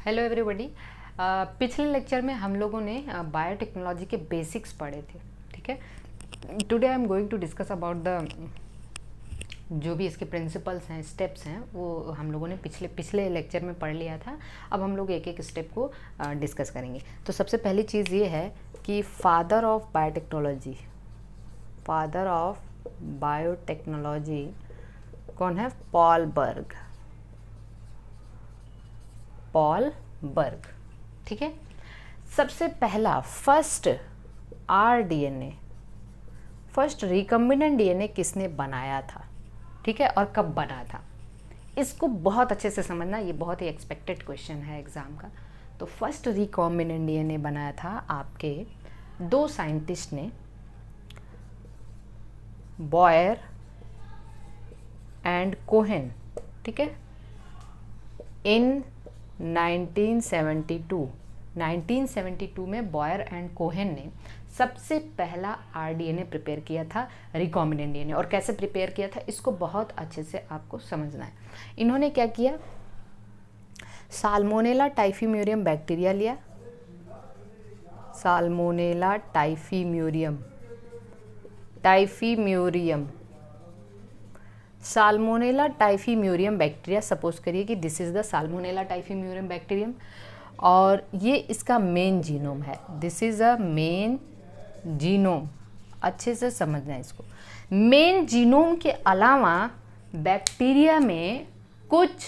Hello everybody. पिछले lecture में हम लोगों ने बायोटेक्नोलॉजी के बेसिक्स पढ़े थे, ठीक है। Today I am going to discuss about the जो भी इसके प्रिंसिपल्स हैं, स्टेप्स हैं, वो हम लोगों ने पिछले लेक्चर में पढ़ लिया था। अब हम लोग एक एक स्टेप को डिस्कस करेंगे। तो सबसे पहली चीज़ ये है कि फादर ऑफ बायोटेक्नोलॉजी कौन है? पॉल बर्ग, ठीक है। सबसे पहला फर्स्ट रिकम्बिनेंट डीएनए किसने बनाया था, ठीक है, और कब बना था? इसको बहुत अच्छे से समझना, ये बहुत ही एक्सपेक्टेड क्वेश्चन है एग्जाम का। तो फर्स्ट रिकम्बिनेंट डीएनए बनाया था आपके दो साइंटिस्ट ने, बॉयर एंड कोहेन, ठीक है, इन 1972 में बॉयर एंड कोहेन ने सबसे पहला आरडीएनए प्रिपेयर किया था, रिकॉम्बिनेंट डीएनए। और कैसे प्रिपेयर किया था इसको बहुत अच्छे से आपको समझना है। इन्होंने क्या किया? साल्मोनेला टाइफीम्यूरियम बैक्टीरिया लिया, साल्मोनेला टाइफीम्यूरियम बैक्टीरिया, सपोज करिए कि this is the salmonella typhimurium bacterium और ये इसका मेन जीनोम है। This is a main genome, अच्छे से समझना है इसको। मेन जीनोम के अलावा बैक्टीरिया में कुछ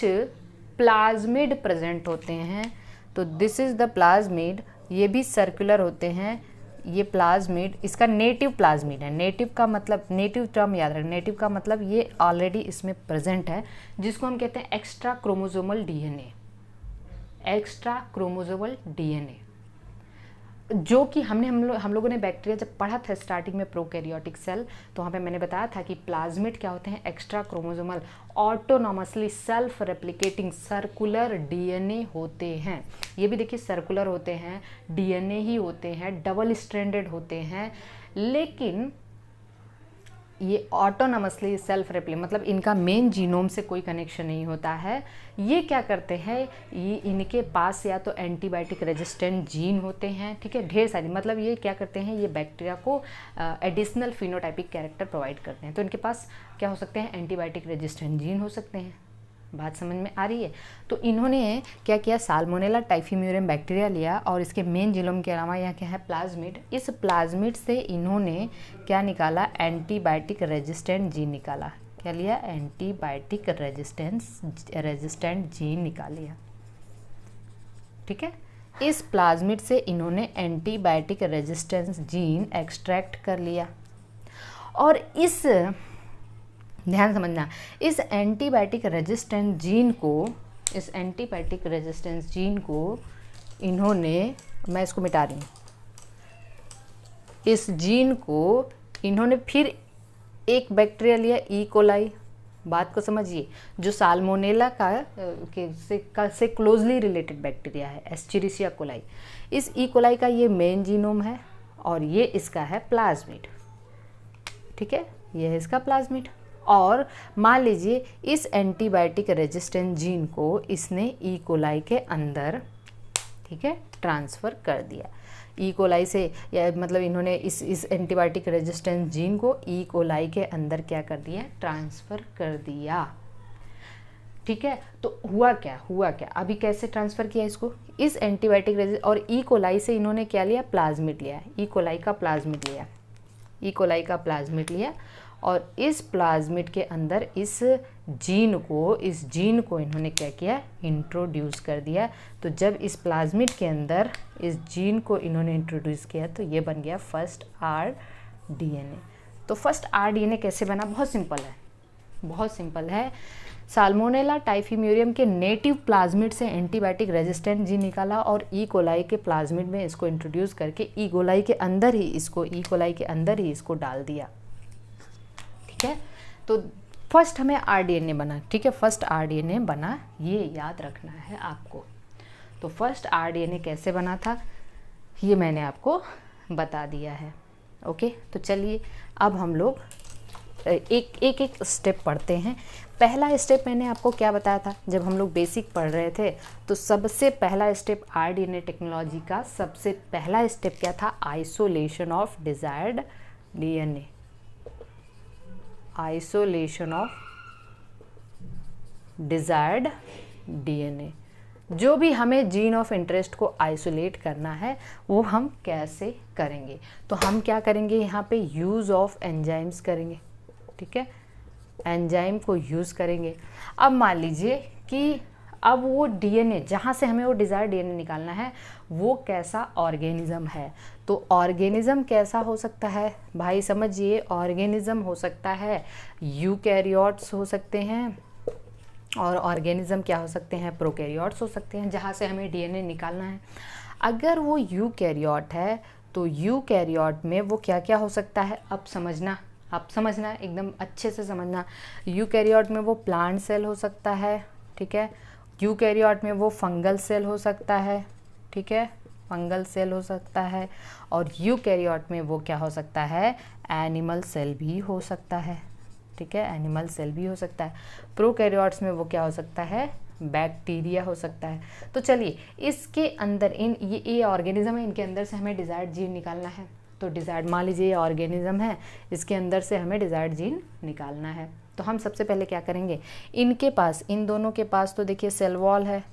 प्लाज्मिड प्रेजेंट होते हैं। तो दिस इज द प्लाज्मिड, ये भी सर्कुलर होते हैं। ये प्लाज्मिड इसका नेटिव प्लाज्मिड है। नेटिव का मतलब, नेटिव टर्म याद रखना, नेटिव का मतलब ये ऑलरेडी इसमें प्रेजेंट है, जिसको हम कहते हैं एक्स्ट्रा क्रोमोसोमल डीएनए, जो कि हम लोगों ने बैक्टीरिया जब पढ़ा था स्टार्टिंग में प्रोकैरियोटिक सेल, तो वहाँ पे मैंने बताया था कि प्लाज्मिड क्या होते हैं? Extra chromosomal autonomously self replicating circular DNA होते हैं। ये भी देखिए सर्कुलर होते हैं, डीएनए ही होते हैं, डबल स्ट्रैंडेड होते हैं, लेकिन ये ऑटोनॉमसली सेल्फ रेप्लिकेट मतलब इनका मेन जीनोम से कोई कनेक्शन नहीं होता है। ये क्या करते हैं? ये इनके पास या तो एंटीबायोटिक रेजिस्टेंट जीन होते हैं, ठीक है, ढेर सारी, मतलब ये क्या करते हैं? ये बैक्टीरिया को एडिशनल फिनोटाइपिक कैरेक्टर प्रोवाइड करते हैं। तो इनके पास क्या हो सकते हैं? एंटीबायोटिक रेजिस्टेंट जीन हो सकते हैं। बात समझ में आ रही है? तो इन्होंने क्या किया? साल्मोनेला टाइफीम्यूरियम बैक्टीरिया लिया और इसके मेन जीनोम के अलावा यहाँ क्या है? प्लाज्मिड। इस प्लाज्मिड से इन्होंने क्या निकाला? एंटीबायोटिक रेजिस्टेंट जीन निकाला। क्या लिया? एंटीबायोटिक रेजिस्टेंट जीन निकाल लिया, ठीक है। इस प्लाज्मिड से इन्होंने एंटीबायोटिक रेजिस्टेंस जीन एक्सट्रैक्ट कर लिया और इस, ध्यान समझना, इस एंटीबायोटिक रेजिस्टेंस जीन को इन्होंने, मैं इसको मिटा रही हूँ, इस जीन को इन्होंने फिर एक बैक्टीरिया लिया, ई कोलाई। बात को समझिए, जो साल्मोनेला से क्लोजली रिलेटेड बैक्टीरिया है, एस्चेरिशिया कोलाई। इस ई कोलाई का ये मेन जीनोम है और ये इसका है प्लाज्मिड, ठीक है, ये है इसका प्लाज्मिड। और मान लीजिए इस एंटीबायोटिक रेजिस्टेंट जीन को इसने ई कोलाई के अंदर, ठीक है, ट्रांसफ़र कर दिया। ई कोलाई से, या मतलब इन्होंने इस एंटीबायोटिक रेजिस्टेंस जीन को ई कोलाई के अंदर क्या कर दिया? ट्रांसफ़र कर दिया, ठीक है। तो हुआ क्या? अभी कैसे ट्रांसफ़र किया इसको? इस एंटीबायोटिक और ई कोलाई से इन्होंने क्या लिया? प्लाज्मिड लिया, ई कोलाई का प्लाज्मिड लिया और इस प्लाज्मिड के अंदर इस जीन को इन्होंने क्या किया? इंट्रोड्यूस कर दिया। तो जब इस प्लाज्मिड के अंदर इस जीन को इन्होंने इंट्रोड्यूस किया तो ये बन गया फर्स्ट आरडीएनए। तो फर्स्ट आरडीएनए कैसे बना? बहुत सिंपल है। साल्मोनेला टाइफीम्यूरियम के नेटिव प्लाज्मिड से एंटीबायोटिक रेजिस्टेंट जीन निकाला और ई कोलाई के प्लाज्मिड में इसको इंट्रोड्यूस करके ई कोलाई के अंदर ही इसको डाल दिया, ठीक है। तो फर्स्ट हमें आरडीएनए बना, ठीक है, फर्स्ट आरडीएनए बना, ये याद रखना है आपको। तो फर्स्ट आरडीएनए कैसे बना था ये मैंने आपको बता दिया है, ओके। तो चलिए अब हम लोग एक स्टेप पढ़ते हैं। पहला स्टेप मैंने आपको क्या बताया था जब हम लोग बेसिक पढ़ रहे थे, तो सबसे पहला स्टेप आरडीएनए टेक्नोलॉजी का सबसे पहला स्टेप क्या था? Isolation of desired DNA, isolation of desired DNA. जो भी हमें जीन ऑफ इंटरेस्ट को आइसोलेट करना है वो हम कैसे करेंगे? तो हम क्या करेंगे, यहाँ पे यूज़ ऑफ एंजाइम्स करेंगे, ठीक है, एंजाइम को यूज़ करेंगे। अब मान लीजिए कि अब वो डीएनए जहाँ से हमें वो डिज़ायर्ड डीएनए निकालना है वो कैसा ऑर्गेनिज्म है। तो ऑर्गेनिज्म कैसा हो सकता है भाई? समझिए, ऑर्गेनिज्म हो सकता है यूकैरियोट्स हो सकते हैं, और ऑर्गेनिज्म क्या हो सकते हैं? प्रोकैरियोट्स हो सकते हैं, जहाँ से हमें डीएनए निकालना है। अगर वो यूकैरियोट है तो यूकैरियोट में वो क्या क्या हो सकता है? अब समझना एकदम अच्छे से समझना। यूकैरियोट में वो प्लांट सेल हो सकता है, ठीक है, यूकैरियोट में वो फंगल सेल हो सकता है, ठीक है, फंगल सेल हो सकता है, और यूकैरियोट में वो क्या हो सकता है? एनिमल सेल भी हो सकता है, ठीक है, एनिमल सेल भी हो सकता है। प्रोकैरियोट्स में वो क्या हो सकता है? बैक्टीरिया हो सकता है। तो चलिए, इसके अंदर ये ऑर्गेनिज्म है, इनके अंदर से हमें डिजायर्ड जीन निकालना है। तो डिजायर्ड, मान लीजिए ये ऑर्गेनिज्म है, इसके अंदर से हमें डिजायर्ड जीन निकालना है। तो हम सबसे पहले क्या करेंगे, इनके पास, इन दोनों के पास तो देखिए सेल वॉल है।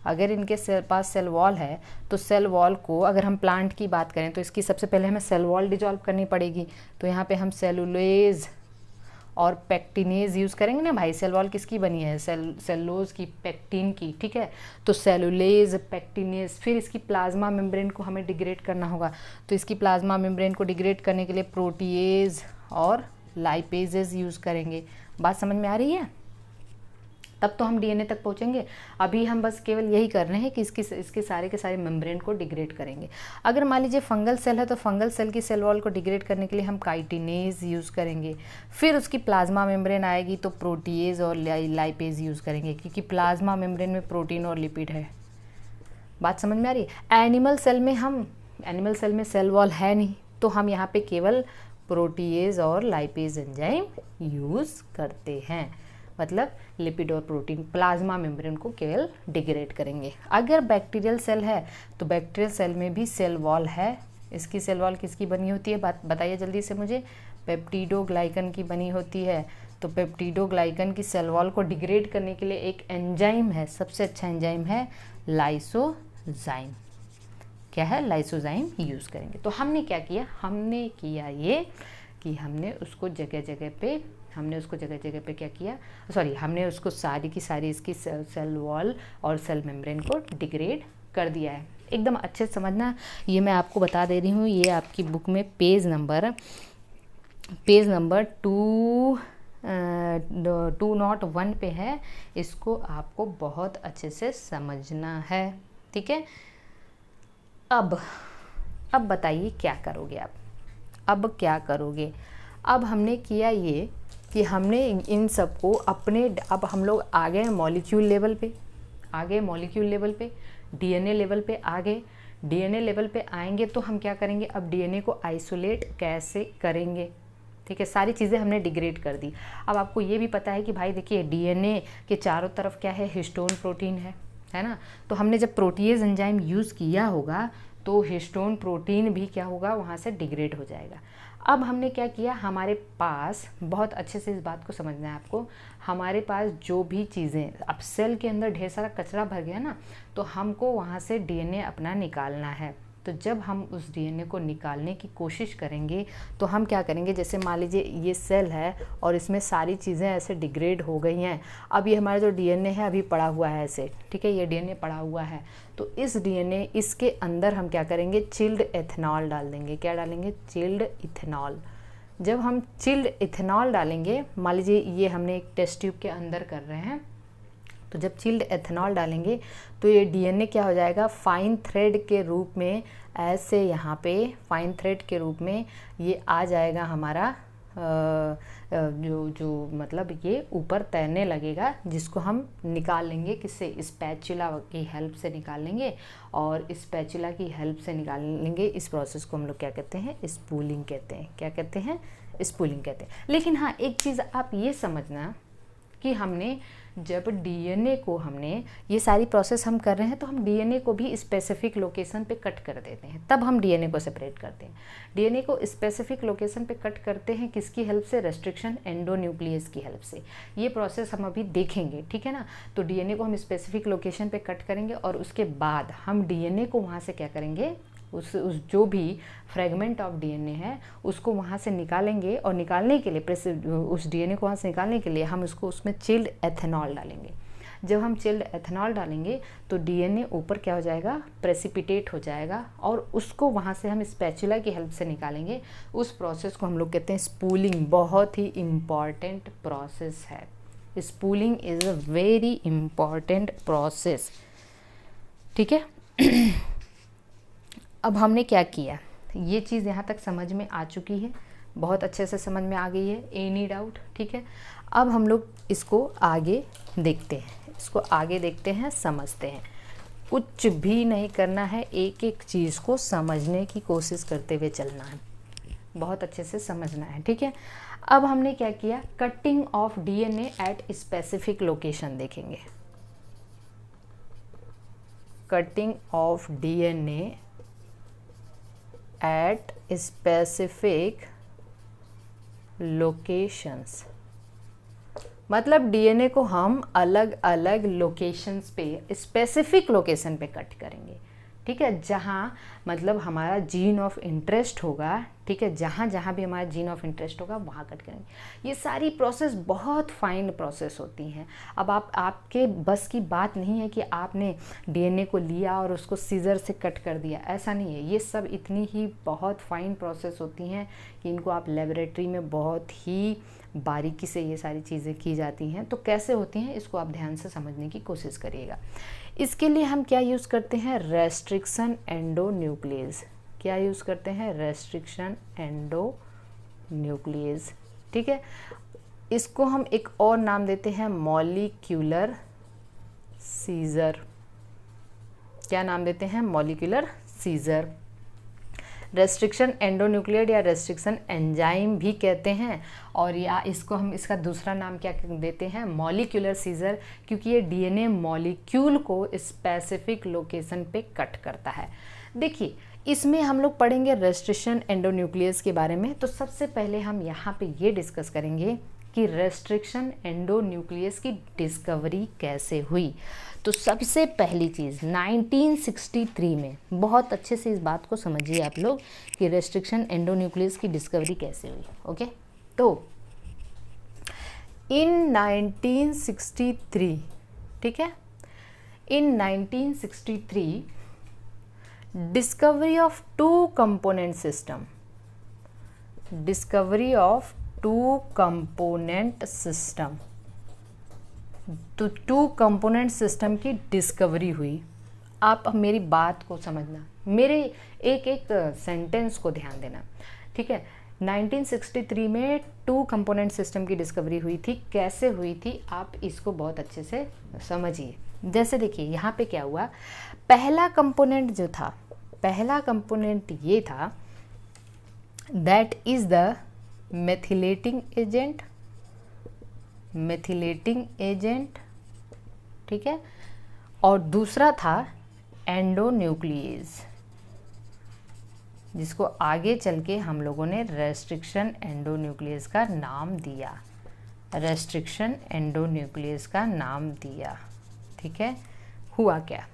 अगर इनके पास सेल वॉल है तो सेल वॉल को, अगर हम प्लांट की बात करें तो इसकी सबसे पहले हमें सेल वॉल डिजॉल्व करनी पड़ेगी। तो यहाँ पे हम सेलुलोज और पेक्टिनेज यूज़ करेंगे ना भाई। सेल वॉल किसकी बनी है? सेलुलोज की, पेक्टिन की, ठीक है। तो सेलुलेज, पेक्टिनेज, फिर इसकी प्लाज्मा मेम्ब्रेन को हमें डिग्रेड करना होगा। तो इसकी प्लाज्मा मेम्ब्रेन को डिग्रेड करने के लिए प्रोटीएज और लाइपेजेस यूज़ करेंगे। बात समझ में आ रही है? तब तो हम डीएनए तक पहुंचेंगे। अभी हम बस केवल यही कर रहे हैं कि इसके सारे के सारे मेम्ब्रेन को डिग्रेड करेंगे। अगर मान लीजिए फंगल सेल है तो फंगल सेल की सेल वॉल को डिग्रेड करने के लिए हम काइटिनेज यूज़ करेंगे। फिर उसकी प्लाज्मा मेम्ब्रेन आएगी तो प्रोटीएज और लाइपेज यूज़ करेंगे, क्योंकि प्लाज्मा मेम्ब्रेन में प्रोटीन और लिपिड है। बात समझ में आ रही है? एनिमल सेल में सेल वॉल है नहीं, तो हम यहाँ पे केवल प्रोटीएज और लाइपेज एंजाइम यूज़ करते हैं। मतलब लिपिड और प्रोटीन, प्लाज्मा मेम्ब्रेन को केवल डिग्रेड करेंगे। अगर बैक्टीरियल सेल है तो बैक्टीरियल सेल में भी सेल वॉल है। इसकी सेल वॉल किसकी बनी होती है? बात बताइए जल्दी से मुझे। पेप्टिडोग्लाइकन की बनी होती है। तो पेप्टिडोग्लाइकन की सेल वॉल को डिग्रेड करने के लिए एक एंजाइम है, सबसे अच्छा एंजाइम है लाइसोजाइम। क्या है? लाइसोजाइम यूज़ करेंगे। तो हमने क्या किया? हमने किया ये कि हमने उसको जगह जगह पे क्या किया, हमने उसको सारी की सारी इसकी सेल वॉल और सेल मेम्ब्रेन को डिग्रेड कर दिया है। एकदम अच्छे से समझना, ये मैं आपको बता दे रही हूँ। ये आपकी बुक में पेज नंबर 201 पे है। इसको आपको बहुत अच्छे से समझना है, ठीक है। अब बताइए क्या करोगे आप? अब क्या करोगे? अब हमने किया ये कि हमने इन सबको अब हम लोग आ गए मॉलिक्यूल लेवल पे, डीएनए लेवल पे आ गए। डीएनए लेवल पे आएंगे तो हम क्या करेंगे? अब डीएनए को आइसोलेट कैसे करेंगे, ठीक है। सारी चीज़ें हमने डिग्रेड कर दी। अब आपको ये भी पता है कि भाई देखिए, डीएनए के चारों तरफ क्या है? हिस्टोन प्रोटीन है ना। तो हमने जब प्रोटीएज एंजाइम यूज़ किया होगा तो हिस्टोन प्रोटीन भी क्या होगा? वहाँ से डिग्रेड हो जाएगा। अब हमने क्या किया? हमारे पास, बहुत अच्छे से इस बात को समझना है आपको, हमारे पास जो भी चीज़ें, अब सेल के अंदर ढेर सारा कचरा भर गया ना, तो हमको वहाँ से डीएनए अपना निकालना है। तो जब हम उस डीएनए को निकालने की कोशिश करेंगे तो हम क्या करेंगे? जैसे मान लीजिए ये सेल है और इसमें सारी चीज़ें ऐसे डिग्रेड हो गई हैं। अब ये हमारा जो डीएनए है अभी पड़ा हुआ है ऐसे, ठीक है, ये डीएनए पड़ा हुआ है। तो इस डीएनए, इसके अंदर हम क्या करेंगे? चिल्ड इथेनॉल डाल देंगे। क्या डालेंगे? Chilled ethanol. जब हम चिल्ड इथेनॉल डालेंगे, मान लीजिए ये हमने एक टेस्ट ट्यूब के अंदर कर रहे हैं, तो जब चिल्ड एथेनॉल डालेंगे तो ये डीएनए क्या हो जाएगा? फाइन थ्रेड के रूप में, ऐसे यहाँ पे फाइन थ्रेड के रूप में ये आ जाएगा हमारा, जो मतलब ये ऊपर तैरने लगेगा, जिसको हम निकाल लेंगे। किससे? स्पैचुला की हेल्प से निकाल लेंगे। और स्पैचुला की हेल्प से निकाल लेंगे। इस प्रोसेस को हम लोग क्या कहते हैं? स्पूलिंग कहते हैं। क्या कहते हैं? स्पूलिंग कहते हैं। लेकिन हाँ, एक चीज़ आप ये समझना कि हमने जब डीएनए को हमने ये सारी प्रोसेस हम कर रहे हैं तो हम डीएनए को भी स्पेसिफिक लोकेशन पे कट कर देते हैं, तब हम डीएनए को सेपरेट करते हैं। डीएनए को स्पेसिफिक लोकेशन पे कट करते हैं किसकी हेल्प से? रेस्ट्रिक्शन एंडोन्यूक्लियस की हेल्प से। ये प्रोसेस हम अभी देखेंगे, ठीक है ना। तो डीएनए को हम स्पेसिफिक लोकेशन पे कट करेंगे और उसके बाद हम डीएनए को वहाँ से क्या करेंगे, उस जो भी फ्रेगमेंट ऑफ डीएनए है उसको वहाँ से निकालेंगे, और निकालने के लिए उस डीएनए को वहाँ से निकालने के लिए हम उसमें चिल्ड एथेनॉल डालेंगे। जब हम चिल्ड एथेनॉल डालेंगे तो डीएनए ऊपर क्या हो जाएगा? प्रेसिपिटेट हो जाएगा, और उसको वहाँ से हम स्पैचुला की हेल्प से निकालेंगे। उस प्रोसेस को हम लोग कहते हैं स्पूलिंग। बहुत ही इम्पॉर्टेंट प्रोसेस है spooling, is a very important process, ठीक है। अब हमने क्या किया, ये चीज़ यहाँ तक समझ में आ चुकी है, बहुत अच्छे से समझ में आ गई है, एनी डाउट? ठीक है। अब हम लोग इसको आगे देखते हैं, समझते हैं। कुछ भी नहीं करना है, एक एक चीज़ को समझने की कोशिश करते हुए चलना है, बहुत अच्छे से समझना है, ठीक है। अब हमने क्या किया, cutting of DNA at specific location देखेंगे। Cutting of DNA at specific locations, मतलब डीएनए को हम अलग अलग लोकेशंस पे, स्पेसिफिक लोकेशन पे कट करेंगे, ठीक है। जहाँ मतलब हमारा जीन ऑफ इंटरेस्ट होगा, ठीक है, जहाँ जहाँ भी हमारा जीन ऑफ इंटरेस्ट होगा वहाँ कट करेंगे। ये सारी प्रोसेस बहुत फाइन प्रोसेस होती हैं। अब आपके बस की बात नहीं है कि आपने डीएनए को लिया और उसको सीजर से कट कर दिया, ऐसा नहीं है। ये सब इतनी ही बहुत फाइन प्रोसेस होती हैं कि इनको आप लेबोरेटरी में बहुत ही बारीकी से ये सारी चीज़ें की जाती हैं। तो कैसे होती हैं इसको आप ध्यान से समझने की कोशिश करिएगा। इसके लिए हम क्या यूज़ करते हैं, रेस्ट्रिक्शन एंडोन्यूक्लियस। क्या यूज़ करते हैं, रेस्ट्रिक्शन एंडोन्यूक्लियस, ठीक है। इसको हम एक और नाम देते हैं मॉलिक्यूलर सीजर। क्या नाम देते हैं, मॉलिक्यूलर सीजर। रेस्ट्रिक्शन एंडोन्यूक्लियर या रेस्ट्रिक्शन एंजाइम भी कहते हैं, और या इसको हम इसका दूसरा नाम क्या देते हैं, मॉलिक्यूलर सीजर, क्योंकि ये डीएनए मॉलिक्यूल को स्पेसिफिक लोकेशन पे कट करता है। देखिए इसमें हम लोग पढ़ेंगे रेस्ट्रिक्शन एंडोन्यूक्लियस के बारे में। तो सबसे पहले हम यहाँ पे ये डिस्कस करेंगे कि रेस्ट्रिक्शन एंडोन्यूक्लियस की डिस्कवरी कैसे हुई। तो सबसे पहली चीज़ 1963 में, बहुत अच्छे से इस बात को समझिए आप लोग कि रेस्ट्रिक्शन एंडोन्यूक्लियस की डिस्कवरी कैसे हुई। ओके, तो इन 1963, ठीक है, in 1963 discovery of two component system, discovery of two component system, तो टू कंपोनेंट सिस्टम की डिस्कवरी हुई। आप मेरी बात को समझना, मेरे एक एक सेंटेंस को ध्यान देना, ठीक है। 1963 में टू कंपोनेंट सिस्टम की डिस्कवरी हुई थी। कैसे हुई थी आप इसको बहुत अच्छे से समझिए। जैसे देखिए यहाँ पे क्या हुआ, पहला कंपोनेंट जो था, पहला कंपोनेंट ये था that is the methylating agent, methylating agent, ठीक है, और दूसरा था एंडोन्यूक्लियस, जिसको आगे चल के हम लोगों ने रेस्ट्रिक्शन एंडोन्यूक्लियस का नाम दिया, रेस्ट्रिक्शन एंडोन्यूक्लियस का नाम दिया, ठीक है। हुआ क्या,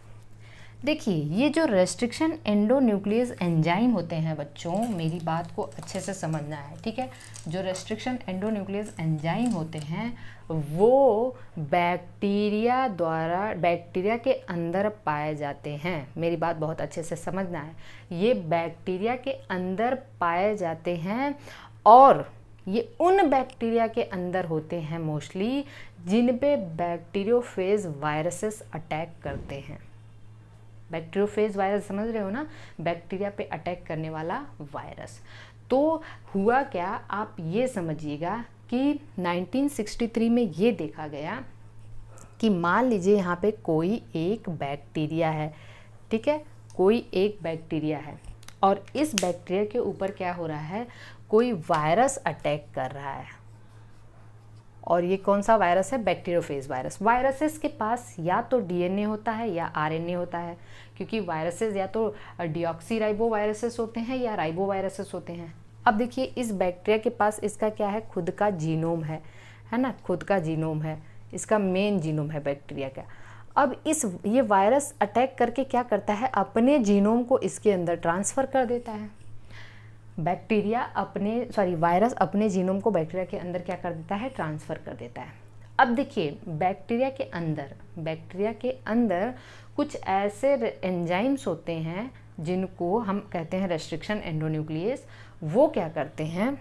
देखिए ये जो रेस्ट्रिक्शन एंडोन्यूक्लियस एंजाइम होते हैं बच्चों, मेरी बात को अच्छे से समझना है, ठीक है। जो रेस्ट्रिक्शन एंडोन्यूक्लियस एंजाइम होते हैं वो बैक्टीरिया द्वारा, बैक्टीरिया के अंदर पाए जाते हैं। मेरी बात बहुत अच्छे से समझना है, ये बैक्टीरिया के अंदर पाए जाते हैं, और ये उन बैक्टीरिया के अंदर होते हैं मोस्टली जिन पे बैक्टीरियोफेज वायरसेस अटैक करते हैं। बैक्टीरियोफेज वायरस समझ रहे हो ना, बैक्टीरिया पे अटैक करने वाला वायरस। तो हुआ क्या, आप ये समझिएगा कि 1963 में ये देखा गया कि मान लीजिए यहाँ पे कोई एक बैक्टीरिया है, ठीक है, कोई एक बैक्टीरिया है, और इस बैक्टीरिया के ऊपर क्या हो रहा है, कोई वायरस अटैक कर रहा है, और ये कौन सा वायरस है? Bacteriophage virus. वायरसेस के पास या तो डीएनए होता है या आरएनए होता है, क्योंकि वायरसेस या तो डीऑक्सी वायरसेस होते हैं या राइबो वायरसेस होते हैं। अब देखिए इस बैक्टीरिया के पास इसका क्या है? खुद का जीनोम है ना, खुद का जीनोम है, इसका मेन जीनोम है बैक्टीरिया का। अब ये वायरस अटैक करके क्या करता है? अपने जीनोम को इसके अंदर ट्रांसफ़र कर देता है। वायरस अपने जीनोम को बैक्टीरिया के अंदर क्या कर देता है? ट्रांसफ़र कर देता है। अब देखिए बैक्टीरिया के अंदर कुछ ऐसे एंजाइम्स होते हैं जिनको हम कहते हैं रेस्ट्रिक्शन एंडोन्यूक्लियस। वो क्या करते हैं?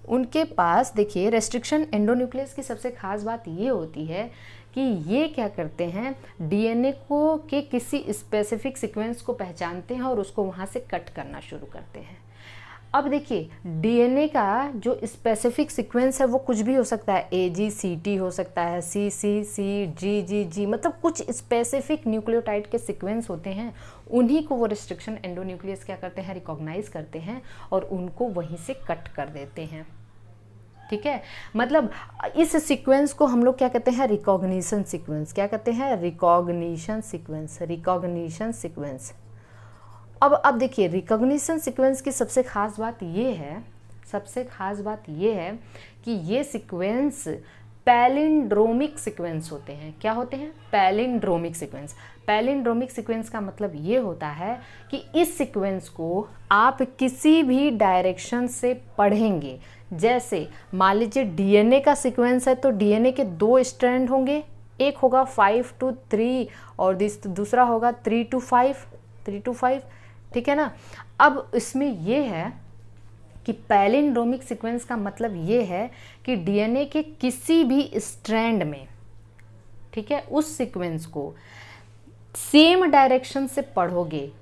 उनके पास देखिए रेस्ट्रिक्शन एंडोन्यूक्लियस की सबसे खास बात ये होती है कि ये क्या करते हैं? डीएनए के किसी स्पेसिफिक सीक्वेंस को पहचानते हैं और उसको वहाँ से कट करना शुरू करते हैं। अब देखिए डीएनए का जो स्पेसिफिक सीक्वेंस है वो कुछ भी हो सकता है, AGCT हो सकता है, CCC, GGG, मतलब कुछ स्पेसिफिक न्यूक्लियोटाइड के सीक्वेंस होते हैं। उन्हीं को वो रिस्ट्रिक्शन एंडोन्यूक्लियस क्या करते हैं? रिकॉग्नाइज करते हैं और उनको वहीं से कट कर देते हैं। ठीक है, मतलब इस सीक्वेंस को हम लोग क्या कहते हैं? Recognition sequence. क्या कहते हैं? Recognition sequence. अब देखिए रिकॉग्निशन सीक्वेंस की सबसे खास बात ये है कि ये सीक्वेंस पैलिंड्रोमिक सीक्वेंस होते हैं। क्या होते हैं? Palindromic sequence. पैलिंड्रोमिक सीक्वेंस का मतलब ये होता है कि इस सीक्वेंस को आप किसी भी डायरेक्शन से पढ़ेंगे। जैसे मान लीजिए डीएनए का सीक्वेंस है तो डीएनए के 2 स्ट्रैंड होंगे, एक होगा 5 to 3 और दूसरा होगा 3 to 5। ठीक है ना। अब इसमें ये है कि पैलिंड्रोमिक सीक्वेंस का मतलब ये है कि डीएनए के किसी भी स्ट्रैंड में, ठीक है, उस सीक्वेंस को सेम डायरेक्शन से पढ़ोगे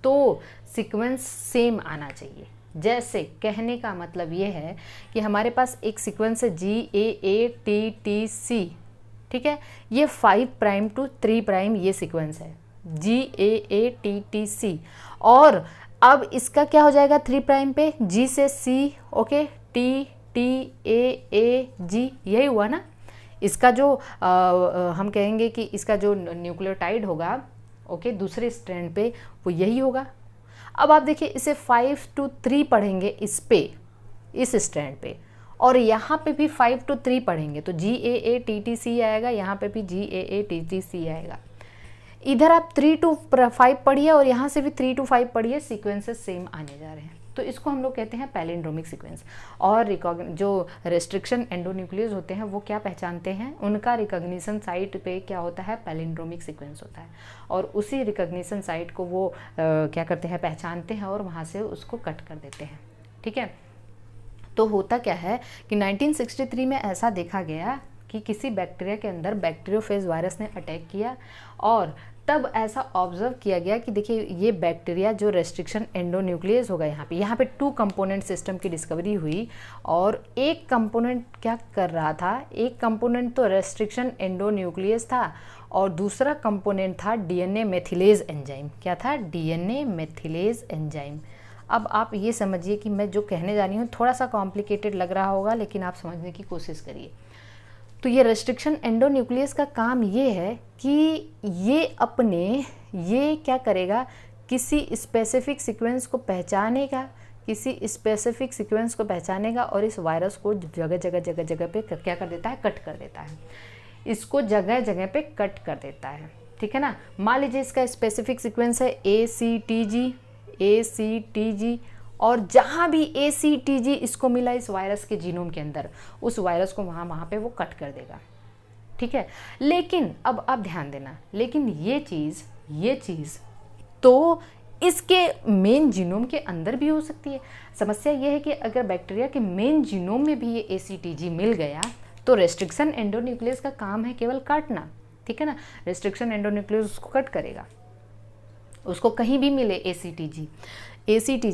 तो सीक्वेंस सेम आना चाहिए। जैसे कहने का मतलब ये है कि हमारे पास एक सीक्वेंस है GAATTC, ठीक है, ये 5' to 3' ये सीक्वेंस है GAATTC। और अब इसका क्या हो जाएगा? 3' पे G से C, ओके, TTAAG, यही हुआ ना। इसका जो हम कहेंगे कि इसका जो न्यूक्लियोटाइड होगा, ओके, दूसरे स्ट्रैंड पे वो यही होगा। अब आप देखिए इसे 5 to 3 पढ़ेंगे इस स्ट्रैंड पे, और यहाँ पे भी 5 to 3 पढ़ेंगे तो GAATTC आएगा, यहाँ पे भी GAATTC आएगा। इधर आप 3 to 5 पढ़िए और यहाँ से भी 3 to 5 पढ़िए, सीक्वेंसेस सेम आने जा रहे हैं। तो इसको हम लोग कहते हैं पैलिंड्रोमिक सीक्वेंस। और जो रेस्ट्रिक्शन एंडोन्यूक्लियस होते हैं वो क्या पहचानते हैं? उनका रिकॉग्निशन साइट पे क्या होता है? पैलिंड्रोमिक सीक्वेंस होता है, और उसी रिकॉग्निशन साइट को वो क्या करते हैं? पहचानते हैं और वहाँ से उसको कट कर देते हैं। ठीक है, तो होता क्या है कि 1963 में ऐसा देखा गया कि किसी बैक्टीरिया के अंदर बैक्टीरियोफेज वायरस ने अटैक किया, और तब ऐसा ऑब्जर्व किया गया कि देखिए ये बैक्टीरिया जो रेस्ट्रिक्शन एंडोन्यूक्लियस होगा, यहाँ पे 2 कंपोनेंट सिस्टम की डिस्कवरी हुई, और एक कंपोनेंट क्या कर रहा था? एक कंपोनेंट तो रेस्ट्रिक्शन एंडोन्यूक्लियस था और दूसरा कंपोनेंट था डीएनए मेथिलेज एंजाइम। क्या था? DNA methylase enzyme. अब आप ये समझिए कि मैं जो कहने जा रही हूँ थोड़ा सा कॉम्प्लिकेटेड लग रहा होगा, लेकिन आप समझने की कोशिश करिए। तो ये रेस्ट्रिक्शन एंडोन्यूक्लियस का काम ये है कि ये क्या करेगा? किसी स्पेसिफिक सीक्वेंस को पहचानेगा और इस वायरस को जगह पे क्या कर देता है? कट कर देता है। इसको जगह जगह पे कट कर देता है। ठीक है ना। मान लीजिए इसका स्पेसिफिक सीक्वेंस है ACTG, और जहाँ भी ACTG इसको मिला इस वायरस के जीनोम के अंदर, उस वायरस को वहाँ पे वो कट कर देगा। ठीक है, लेकिन अब आप ध्यान देना, लेकिन ये चीज़ तो इसके मेन जीनोम के अंदर भी हो सकती है। समस्या ये है कि अगर बैक्टीरिया के मेन जीनोम में भी ये ACTG मिल गया तो रेस्ट्रिक्शन एंडोन्यूक्लियस का काम है केवल काटना। ठीक है ना, रेस्ट्रिक्शन एंडोन्यूक्लियस उसको कट करेगा, उसको कहीं भी मिले ACTG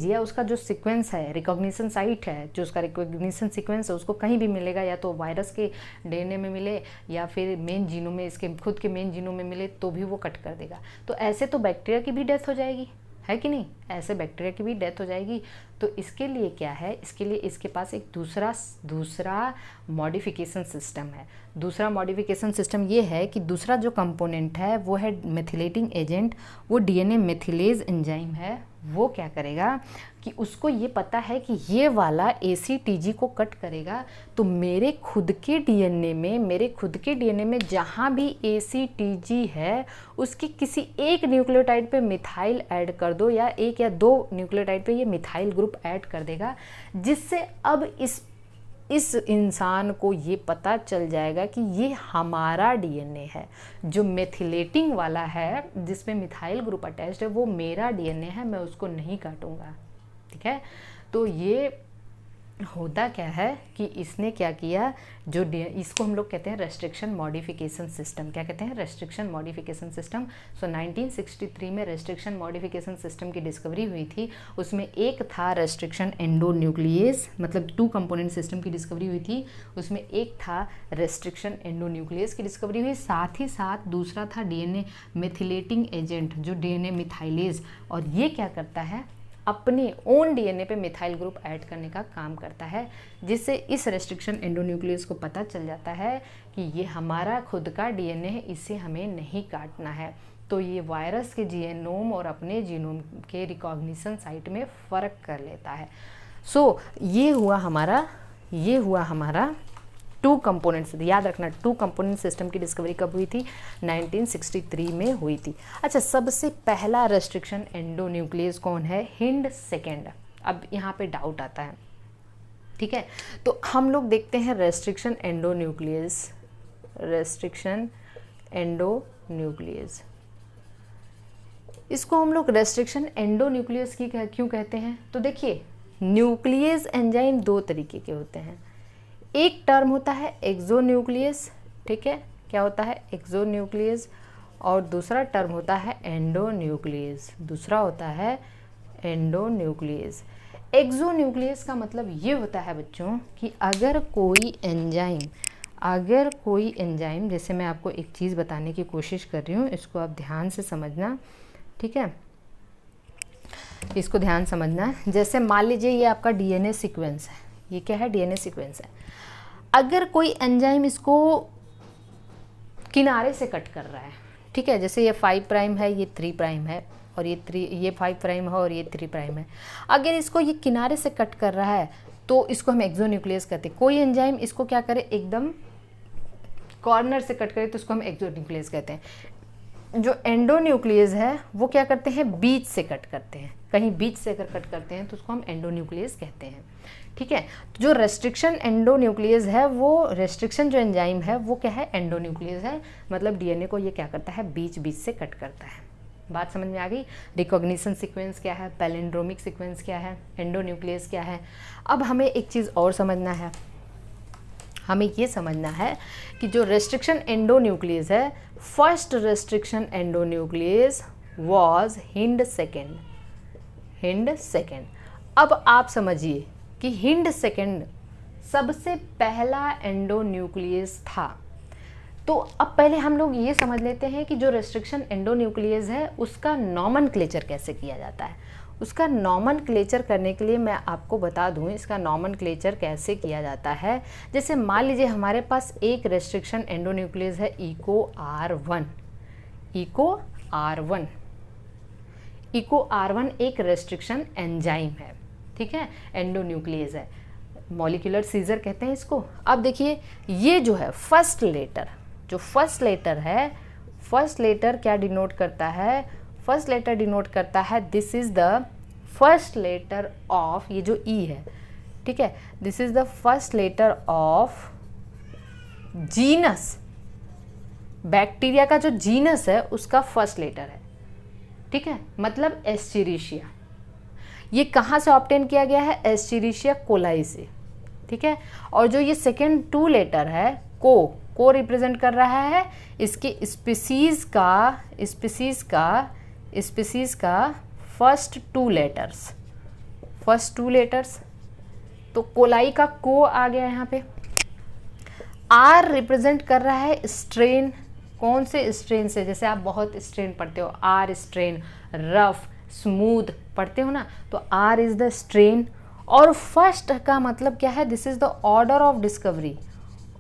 या उसका जो सीक्वेंस है, रिकॉग्निशन साइट है, जो उसका रिकॉग्निशन सीक्वेंस है, उसको कहीं भी मिलेगा, या तो वायरस के डीएनए में मिले या फिर मेन जीनोम में, इसके खुद के मेन जीनोम में मिले, तो भी वो कट कर देगा। तो ऐसे तो बैक्टीरिया की भी डेथ हो जाएगी। है कि नहीं, ऐसे बैक्टीरिया की भी डेथ हो जाएगी। तो इसके लिए क्या है, इसके लिए इसके पास एक दूसरा मॉडिफिकेशन सिस्टम है। दूसरा मॉडिफिकेशन सिस्टम ये है कि दूसरा जो कंपोनेंट है वो है मेथिलेटिंग एजेंट, वो डीएनए मेथिलेज एंजाइम है। वो क्या करेगा कि उसको ये पता है कि ये वाला ACTG को कट करेगा, तो मेरे खुद के डीएनए में जहाँ भी ACTG है उसके किसी एक न्यूक्लियोटाइड पे मिथाइल ऐड कर दो, या एक या दो न्यूक्लियोटाइड पे ये मिथाइल ग्रुप ऐड कर देगा, जिससे अब इस इंसान को ये पता चल जाएगा कि ये हमारा डीएनए है। जो मेथिलेटिंग वाला है जिसमें मिथाइल ग्रुप अटैच्ड है वो मेरा डीएनए है, मैं उसको नहीं काटूंगा। ठीक है, तो ये होता क्या है कि इसने क्या किया, इसको हम लोग कहते हैं रेस्ट्रिक्शन मॉडिफिकेशन सिस्टम। क्या कहते हैं, रेस्ट्रिक्शन मॉडिफिकेशन सिस्टम। सो 1963 में रेस्ट्रिक्शन मॉडिफिकेशन सिस्टम की डिस्कवरी हुई थी। उसमें एक था रेस्ट्रिक्शन एंडोन्यूक्लियस, मतलब 2 कंपोनेंट सिस्टम की डिस्कवरी हुई थी। उसमें एक था रेस्ट्रिक्शन एंडोन्यूक्लियस की डिस्कवरी हुई, साथ ही साथ दूसरा था डीएनए मेथिलेटिंग एजेंट, जो डीएनए मिथाइलेज, और ये क्या करता है, अपने ओन डीएनए पे मिथाइल ग्रुप ऐड करने का काम करता है, जिससे इस रेस्ट्रिक्शन एंडोन्यूक्लियस को पता चल जाता है कि ये हमारा खुद का डीएनए है, इसे हमें नहीं काटना है। तो ये वायरस के जीनोम और अपने जीनोम के रिकॉग्निशन साइट में फ़र्क कर लेता है। सो ये हुआ हमारा 2 कंपोनेंट्स। याद रखना 2 कंपोनेंट सिस्टम की डिस्कवरी कब हुई थी, 1963 में हुई थी। अच्छा, सबसे पहला रेस्ट्रिक्शन एंडोन्यूक्लियस कौन है, हिंड सेकेंड। अब यहाँ पे डाउट आता है, ठीक है, तो हम लोग देखते हैं रेस्ट्रिक्शन एंडोन्यूक्लियस। इसको हम लोग रेस्ट्रिक्शन एंडोन्यूक्लियस की क्यों कहते हैं, तो देखिए न्यूक्लियस एंजाइम 2 तरीके के होते हैं। एक टर्म होता है एक्सोन्यूक्लियस, ठीक है, क्या होता है, एक्सोन्यूक्लियस, और दूसरा टर्म होता है एंडोन्यूक्लियस। एक्सोन्यूक्लियस का मतलब ये होता है बच्चों कि अगर कोई एंजाइम, जैसे मैं आपको एक चीज़ बताने की कोशिश कर रही हूँ, इसको आप ध्यान से समझना, ठीक है, इसको ध्यान समझना। जैसे मान लीजिए ये आपका डीएनए सीक्वेंस है, ये क्या है, डीएनए सीक्वेंस है। अगर कोई एंजाइम इसको किनारे से कट कर रहा है, ठीक है, जैसे ये 5 प्राइम है, ये 3 प्राइम है, और ये 5 प्राइम है और ये 3 प्राइम है, अगर इसको ये किनारे से कट कर रहा है तो इसको हम एक्सोन्यूक्लियस कहते हैं। कोई एंजाइम इसको क्या करे, एकदम कॉर्नर से कट करे तो उसको हम एक्सोन्यूक्लियस कहते हैं। जो एंडोन्यूक्लियस है वो क्या करते हैं, बीच से कट करते हैं, कहीं बीच से अगर कट करते हैं तो उसको हम एंडोन्यूक्लियस कहते हैं। ठीक है, जो रेस्ट्रिक्शन एंडोन्यूक्लियस है, वो रेस्ट्रिक्शन जो एंजाइम है वो क्या है, एंडोन्यूक्लियस है, मतलब डीएनए को ये क्या करता है, बीच बीच से कट करता है। बात समझ में आ गई। रिकॉग्निशन सीक्वेंस क्या है, पैलिंड्रोमिक सीक्वेंस क्या है, एंडोन्यूक्लियस क्या है। अब हमें एक चीज़ और समझना है, हमें ये समझना है कि जो रेस्ट्रिक्शन एंडोन्यूक्लियस है, first restriction endonuclease was hind second. अब आप समझिए कि हिंड सेकेंड सबसे पहला एंडोन्यूक्लियस था। तो अब पहले हम लोग ये समझ लेते हैं कि जो रेस्ट्रिक्शन एंडोन्यूक्लियस है उसका नॉमनक्लेचर कैसे किया जाता है। उसका नॉमनक्लेचर करने के लिए मैं आपको बता दूं इसका नॉमनक्लेचर कैसे किया जाता है। जैसे मान लीजिए हमारे पास एक रेस्ट्रिक्शन एंडोन्यूक्लियस है इको R1 एक रेस्ट्रिक्शन एंजाइम है, ठीक है, एंडोन्यूक्लियस है, मॉलिक्यूलर सीजर कहते हैं इसको। अब देखिए ये जो है फर्स्ट लेटर है, फर्स्ट लेटर क्या डिनोट करता है, फर्स्ट लेटर डिनोट करता है this is the first letter of, ये जो ई है, ठीक है, this is the first letter of genus. Bacteria का जो जीनस है उसका फर्स्ट लेटर है, ठीक है, मतलब एस्चेरिशिया। ये कहाँ से ऑब्टेन किया गया है, एस्चेरिशिया कोलाई से, ठीक है। और जो ये सेकेंड 2 लेटर है, को रिप्रेजेंट कर रहा है इसके स्पीसीज का फर्स्ट 2 लेटर्स। तो कोलाई का को आ गया यहाँ पे। आर रिप्रेजेंट कर रहा है स्ट्रेन, कौन से स्ट्रेन से, जैसे आप बहुत स्ट्रेन पढ़ते हो, आर स्ट्रेन, रफ, स्मूथ, पढ़ते हो ना, तो आर इज द स्ट्रेन। और फर्स्ट का मतलब क्या है, this is the order of discovery.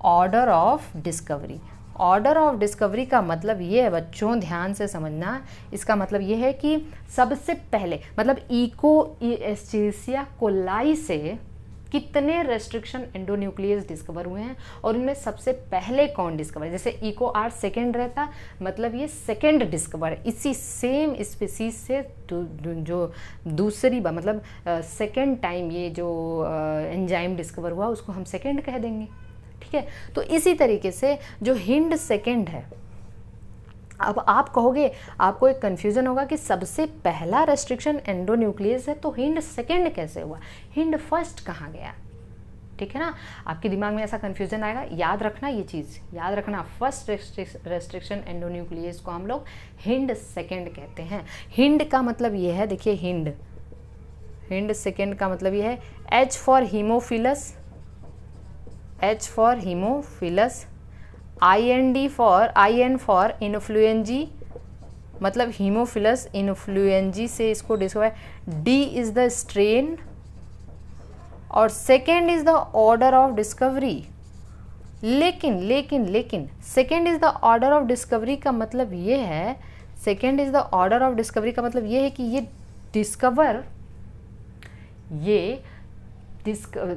Order of discovery, order of discovery का मतलब ये है बच्चों, ध्यान से समझना, इसका मतलब ये है कि सबसे पहले मतलब इको एस्चेरिशिया कोलाई से कितने रेस्ट्रिक्शन एंडोन्यूक्लियस डिस्कवर हुए हैं और उनमें सबसे पहले कौन डिस्कवर, जैसे इको आर सेकेंड रहता, मतलब ये सेकेंड डिस्कवर है इसी सेम स्पीसीज से जो दूसरी बार मतलब सेकेंड टाइम ये जो एंजाइम डिस्कवर हुआ उसको हम सेकेंड कह देंगे। ठीक है, तो इसी तरीके से जो हिंड सेकेंड है, अब आप कहोगे, आपको एक कन्फ्यूजन होगा कि सबसे पहला रेस्ट्रिक्शन एंडोन्यूक्लियस है तो हिंड सेकेंड कैसे हुआ, हिंड फर्स्ट कहाँ गया। ठीक है ना, आपके दिमाग में ऐसा कन्फ्यूजन आएगा। याद रखना, ये चीज़ याद रखना, फर्स्ट रेस्ट्रिक्शन एंडोन्यूक्लियस को हम लोग हिंड सेकेंड कहते हैं। हिंड का मतलब ये है, देखिए हिंड सेकेंड का मतलब ये है H for haemophilus, H for haemophilus, IN for influenzae, मतलब हीमोफिलस इन्फ्लुएंजी से इसको discover, D is the strain और second is the order of discovery. लेकिन second is the order of discovery का मतलब ये है, second is the order of discovery का मतलब ये है कि ये डिस्कवर,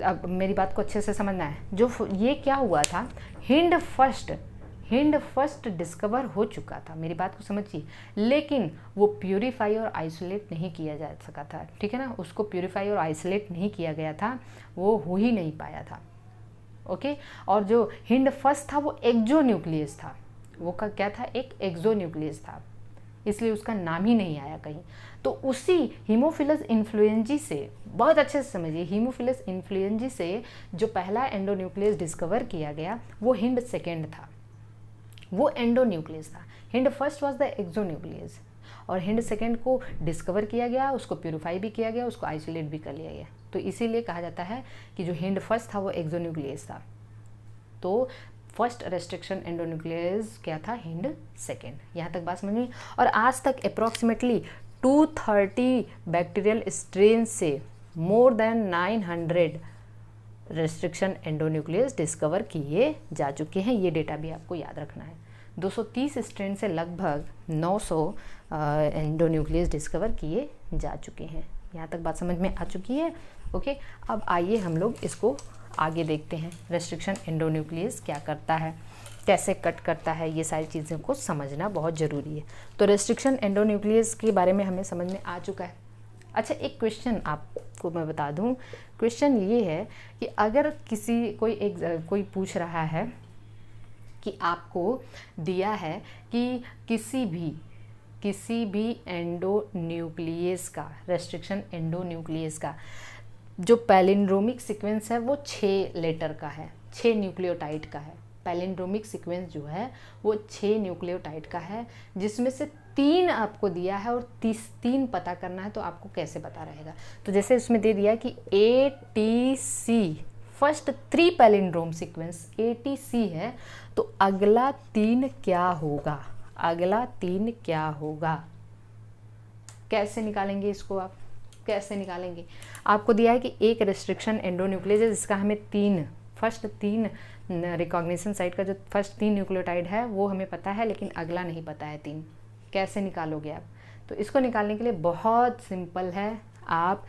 अब मेरी बात को अच्छे से समझना है, जो ये क्या हुआ था, हिंड फर्स्ट डिस्कवर हो चुका था, मेरी बात को समझिए, लेकिन वो प्यूरीफाई और आइसोलेट नहीं किया जा सका था। ठीक है ना, उसको प्यूरीफाई और आइसोलेट नहीं किया गया था, वो हो ही नहीं पाया था। ओके, और जो हिंड फर्स्ट था वो एक्सोन्यूक्लियस था, वो का क्या था, एक एक्सोन्यूक्लियस था, इसलिए उसका नाम ही नहीं आया कहीं। तो उसी हीमोफिलस इन्फ्लुएंजी से, बहुत अच्छे से समझिए, हीमोफिलस इन्फ्लुएंजी से जो पहला एंडोन्यूक्लियस डिस्कवर किया गया वो हिंड सेकेंड था, वो एंडोन्यूक्लियस था। Hind first was the exonuclease और हिंड सेकेंड को डिस्कवर किया गया, उसको प्यूरिफाई भी किया गया, उसको आइसोलेट भी कर लिया गया। तो इसीलिए कहा जाता है कि जो हिंड फर्स्ट था वो एक्सोन्यूक्लियस था। तो फर्स्ट रेस्ट्रिक्शन एंडोन्यूक्लियस क्या था, हिंड सेकेंड। यहाँ तक बात समझ में। और आज तक अप्रॉक्सीमेटली 230 बैक्टीरियल स्ट्रेन से more than 900 restriction endonuclease discover किए जा चुके हैं। ये डेटा भी आपको याद रखना है। 230 स्ट्रेन से लगभग 900 एंडोन्यूक्लियस डिस्कवर किए जा चुके हैं। यहाँ तक बात समझ में आ चुकी है। ओके, अब आइए हम लोग इसको आगे देखते हैं। रेस्ट्रिक्शन एंडोन्यूक्लियस क्या करता है, कैसे कट करता है, ये सारी चीज़ों को समझना बहुत ज़रूरी है। तो रेस्ट्रिक्शन एंडोन्यूक्लियस के बारे में हमें समझ में आ चुका है। अच्छा, एक क्वेश्चन आपको मैं बता दूं। क्वेश्चन ये है कि अगर कोई पूछ रहा है कि आपको दिया है कि किसी भी एंडोन्यूक्लियस का, रेस्ट्रिक्शन एंडोन्यूक्लियस का जो पैलिंड्रोमिक सीक्वेंस है वो 6 लेटर का है, 6 न्यूक्लियोटाइड का है। पैलिंड्रोमिक सीक्वेंस जो है वो 6 न्यूक्लियोटाइड का है, जिसमें से 3 आपको दिया है और 3 पता करना है। तो आपको कैसे पता रहेगा? तो जैसे उसमें दे दिया कि ATC, first 3 palindrome sequence ATC है, तो अगला 3 क्या होगा? अगला 3 क्या होगा? कैसे निकालेंगे इसको? आप कैसे निकालेंगे? आपको दिया है कि एक रेस्ट्रिक्शन एंडोन्यूक्लियस है जिसका हमें फर्स्ट 3 रिकॉग्निशन साइट का जो फर्स्ट 3 न्यूक्लियोटाइड है वो हमें पता है, लेकिन अगला नहीं पता है 3। कैसे निकालोगे आप? तो इसको निकालने के लिए बहुत सिंपल है। आप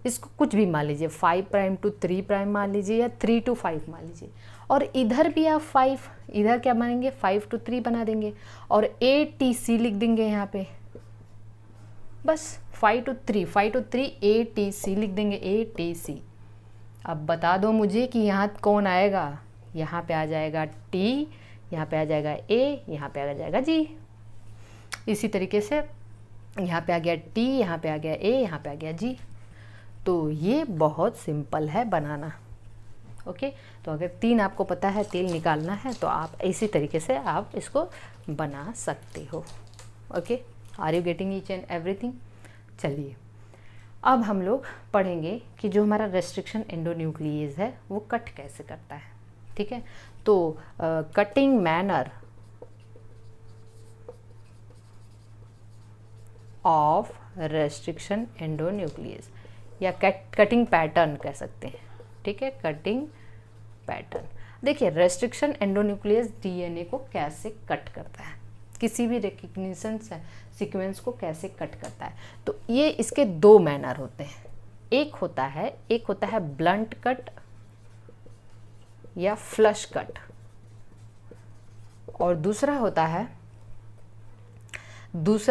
इसको कुछ भी मान लीजिए, 5' to 3' मान लीजिए या 3 to 5 मान लीजिए, और इधर भी आप 5, इधर क्या मानेंगे, 5 to 3 बना देंगे और ATC लिख देंगे यहाँ पे। बस 5 to 3 ATC लिख देंगे, ATC। अब बता दो मुझे कि यहाँ कौन आएगा? यहाँ पे आ जाएगा T, यहाँ पे आ जाएगा A, यहाँ पे आ जाएगा G। इसी तरीके से यहाँ पे आ गया T, यहाँ पे आ गया A, यहाँ पे आ गया G। तो ये बहुत सिंपल है बनाना। ओके, तो अगर 3 आपको पता है, तेल निकालना है, तो आप इसी तरीके से आप इसको बना सकते हो। Okay, are you getting each and everything? चलिए, अब हम लोग पढ़ेंगे कि जो हमारा रेस्ट्रिक्शन एंडोन्यूक्लियस है वो कट कैसे करता है। ठीक है, तो cutting manner of restriction endonuclease, या कटिंग पैटर्न कह सकते हैं, ठीक है, कटिंग पैटर्न। देखिए रेस्ट्रिक्शन एंडोन्यूक्लियस डीएनए को कैसे कट करता है, किसी भी रिकग्निशन सीक्वेंस को कैसे कट करता है। तो ये इसके दो मैनर होते हैं, एक होता है ब्लंट कट या फ्लश कट, और दूसरा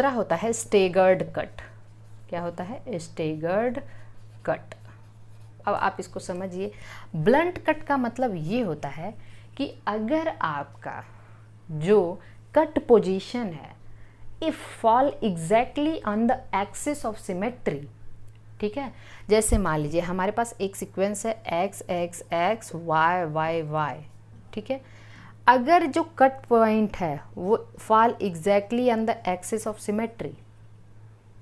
होता है स्टेगर्ड कट। क्या होता है? Staggered cut. अब आप इसको समझिए। ब्लंट कट का मतलब ये होता है कि अगर आपका जो कट पोजीशन है if fall exactly on the axis of symmetry, ठीक है, जैसे मान लीजिए हमारे पास एक सीक्वेंस है X X X Y Y Y, ठीक है, अगर जो कट पॉइंट है वो fall exactly on the axis of symmetry,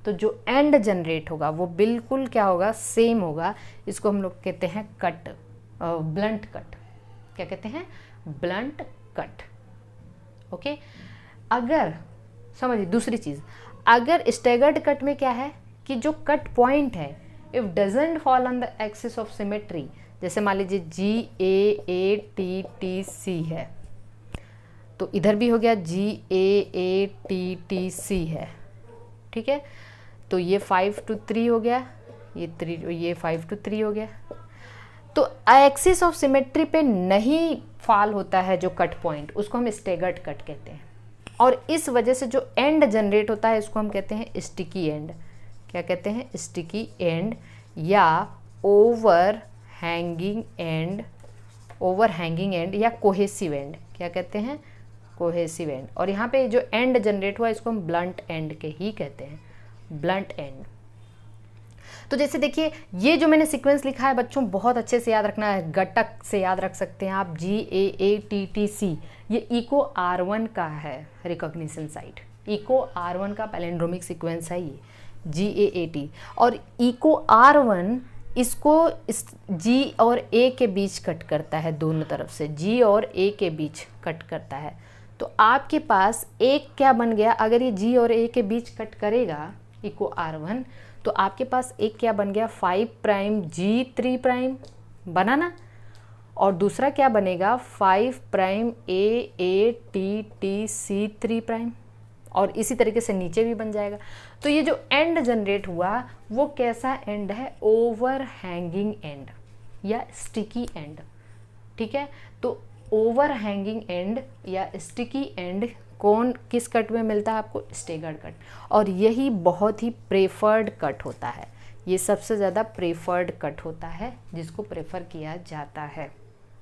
तो जो एंड जनरेट होगा वो बिल्कुल क्या होगा? सेम होगा। इसको हम लोग कहते हैं कट, ब्लंट कट। क्या कहते हैं? Blunt cut. ओके। अगर समझिए दूसरी चीज, अगर स्टैगर्ड कट में क्या है कि जो कट पॉइंट है if doesn't fall on the axis of symmetry, जैसे मान लीजिए GAATTC है, तो इधर भी हो गया GAATTC है, ठीक है, तो ये 5 to 3 हो गया, ये 5 to 3 हो गया। तो एक्सिस ऑफ सिमेट्री पे नहीं फॉल होता है जो कट पॉइंट, उसको हम स्टेगर्ड कट कहते हैं, और इस वजह से जो एंड जनरेट होता है इसको हम कहते हैं स्टिकी एंड। क्या कहते हैं? स्टिकी एंड या ओवर हैंगिंग एंड या कोहेसिव एंड। क्या कहते हैं? Cohesive and. और यहाँ पे जो एंड जनरेट हुआ इसको हम ब्लंट एंड के ही कहते हैं, ब्लंट एंड। तो जैसे देखिए ये जो मैंने सीक्वेंस लिखा है बच्चों बहुत अच्छे से याद रखना है, गटक से याद रख सकते हैं आप, GAATTC, ये इको R1 का है रिकॉग्निशन साइट, इको R1 का पैलिंड्रोमिक सीक्वेंस है ये GAAT, और इको R1 इसको इस G और A के बीच कट करता है, दोनों तरफ से G और A के बीच कट करता है। तो आपके पास एक क्या बन गया, अगर ये G और A के बीच कट करेगा इको R1, तो आपके पास एक क्या बन गया 5 प्राइम G3 प्राइम बना ना, और दूसरा क्या बनेगा 5 प्राइम AATTC3 प्राइम, और इसी तरीके से नीचे भी बन जाएगा। तो ये जो एंड जनरेट हुआ वो कैसा एंड है? ओवर हैंगिंग एंड या स्टिकी एंड, ठीक है। तो ओवर हैंगिंग एंड या स्टिकी एंड कौन किस कट में मिलता है आपको? Staggered cut. और यही बहुत ही प्रेफर्ड कट होता है, ये सबसे ज़्यादा प्रेफर्ड कट होता है जिसको प्रेफर किया जाता है,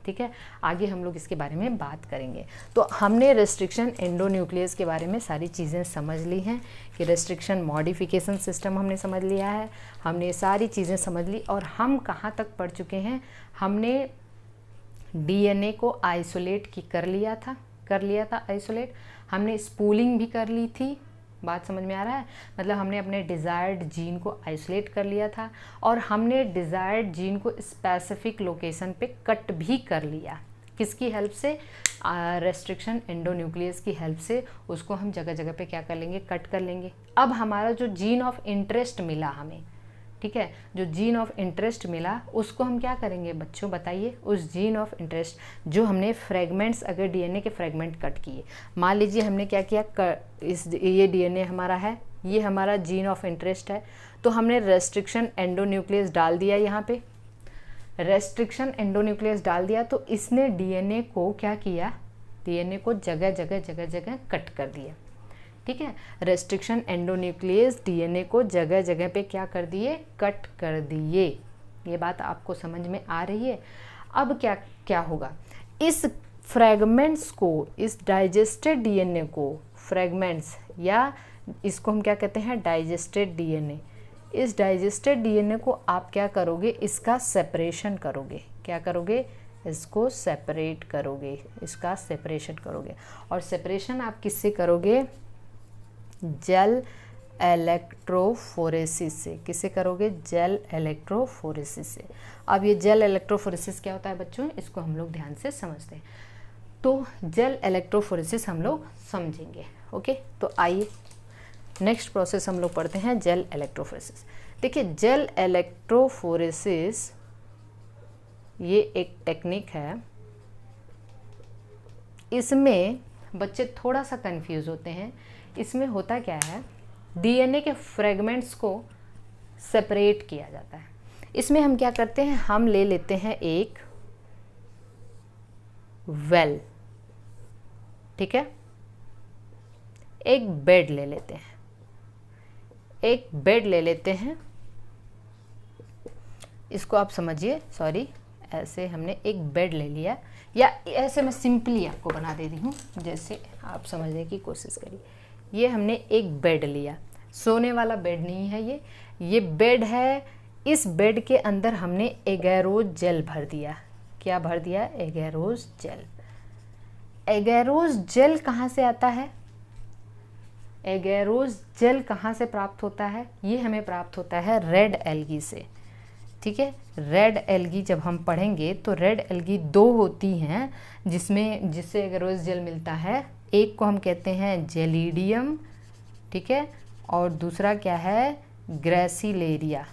ठीक है। आगे हम लोग इसके बारे में बात करेंगे। तो हमने रेस्ट्रिक्शन एंडोन्यूक्लियस के बारे में सारी चीज़ें समझ ली हैं कि रेस्ट्रिक्शन मॉडिफिकेशन सिस्टम हमने समझ लिया है, हमने सारी चीज़ें समझ ली। और हम कहाँ तक पढ़ चुके हैं? हमने डीएनए को आइसोलेट कर लिया था आइसोलेट, हमने स्पूलिंग भी कर ली थी, बात समझ में आ रहा है? मतलब हमने अपने डिज़ायर्ड जीन को आइसोलेट कर लिया था, और हमने डिज़ायर्ड जीन को स्पेसिफिक लोकेशन पे कट भी कर लिया। किसकी हेल्प से? रेस्ट्रिक्शन एंडोन्यूक्लियस की हेल्प से उसको हम जगह जगह पे क्या कर लेंगे? कट कर लेंगे। अब हमारा जो जीन ऑफ इंटरेस्ट मिला हमें, ठीक है, जो जीन ऑफ इंटरेस्ट मिला उसको हम क्या करेंगे बच्चों बताइए? उस जीन ऑफ इंटरेस्ट जो हमने फ्रेगमेंट्स, अगर डीएनए के फ्रेगमेंट कट किए, मान लीजिए हमने क्या किया, ये डीएनए हमारा है, ये हमारा जीन ऑफ इंटरेस्ट है, तो हमने रेस्ट्रिक्शन एंडोन्यूक्लियस डाल दिया, यहाँ पे रेस्ट्रिक्शन एंडोन्यूक्लियस डाल दिया, तो इसने डीएनए को क्या किया? डीएनए को जगह जगह कट कर दिया, ठीक है। रेस्ट्रिक्शन एंडोन्यूक्लियस डीएनए को जगह जगह पे क्या कर दिए? कट कर दिए। ये बात आपको समझ में आ रही है? अब क्या होगा? इस फ्रैगमेंट्स को, इस डाइजेस्टेड डीएनए को, फ्रैगमेंट्स या इसको हम क्या कहते हैं? Digested DNA. इस डाइजेस्टेड डीएनए को आप क्या करोगे? इसका सेपरेशन करोगे। क्या करोगे? इसको सेपरेट करोगे, इसका सेपरेशन करोगे। और सेपरेशन आप किससे करोगे? जेल इलेक्ट्रोफोरेसिस से। किससे करोगे? जेल इलेक्ट्रोफोरेसिस से। अब ये जेल इलेक्ट्रोफोरेसिस क्या होता है बच्चों? इसको हम लोग ध्यान से समझते हैं। तो जेल इलेक्ट्रोफोरेसिस हम लोग समझेंगे, ओके। तो आइए नेक्स्ट प्रोसेस हम लोग पढ़ते हैं जेल इलेक्ट्रोफोरेसिस। देखिए जेल इलेक्ट्रोफोरेसिस ये एक टेक्निक है, इसमें बच्चे थोड़ा सा कंफ्यूज होते हैं। इसमें होता क्या है, डीएनए के फ्रेगमेंट्स को सेपरेट किया जाता है। इसमें हम क्या करते हैं, हम ले लेते हैं एक वेल, ठीक है, एक बेड ले लेते हैं, एक बेड ले लेते हैं, इसको आप समझिए, सॉरी, ऐसे हमने एक बेड ले लिया, या ऐसे मैं सिंपली आपको बना दे रही हूँ, जैसे आप समझने की कोशिश करिए। ये हमने एक बेड लिया, सोने वाला बेड नहीं है ये बेड है। इस बेड के अंदर हमने एगेरोज जेल भर दिया। क्या भर दिया? Agarose gel. एगेरोज जेल कहाँ से आता है? एगेरोज जेल कहाँ से प्राप्त होता है? ये हमें प्राप्त होता है रेड एल्गी से, ठीक है। रेड एल्गी जब हम पढ़ेंगे तो रेड एल्गी 2 होती हैं जिससे एगेरोज जेल मिलता है। एक को हम कहते हैं जेलिडियम, ठीक है, और दूसरा क्या है? ग्रेसिलेरिया।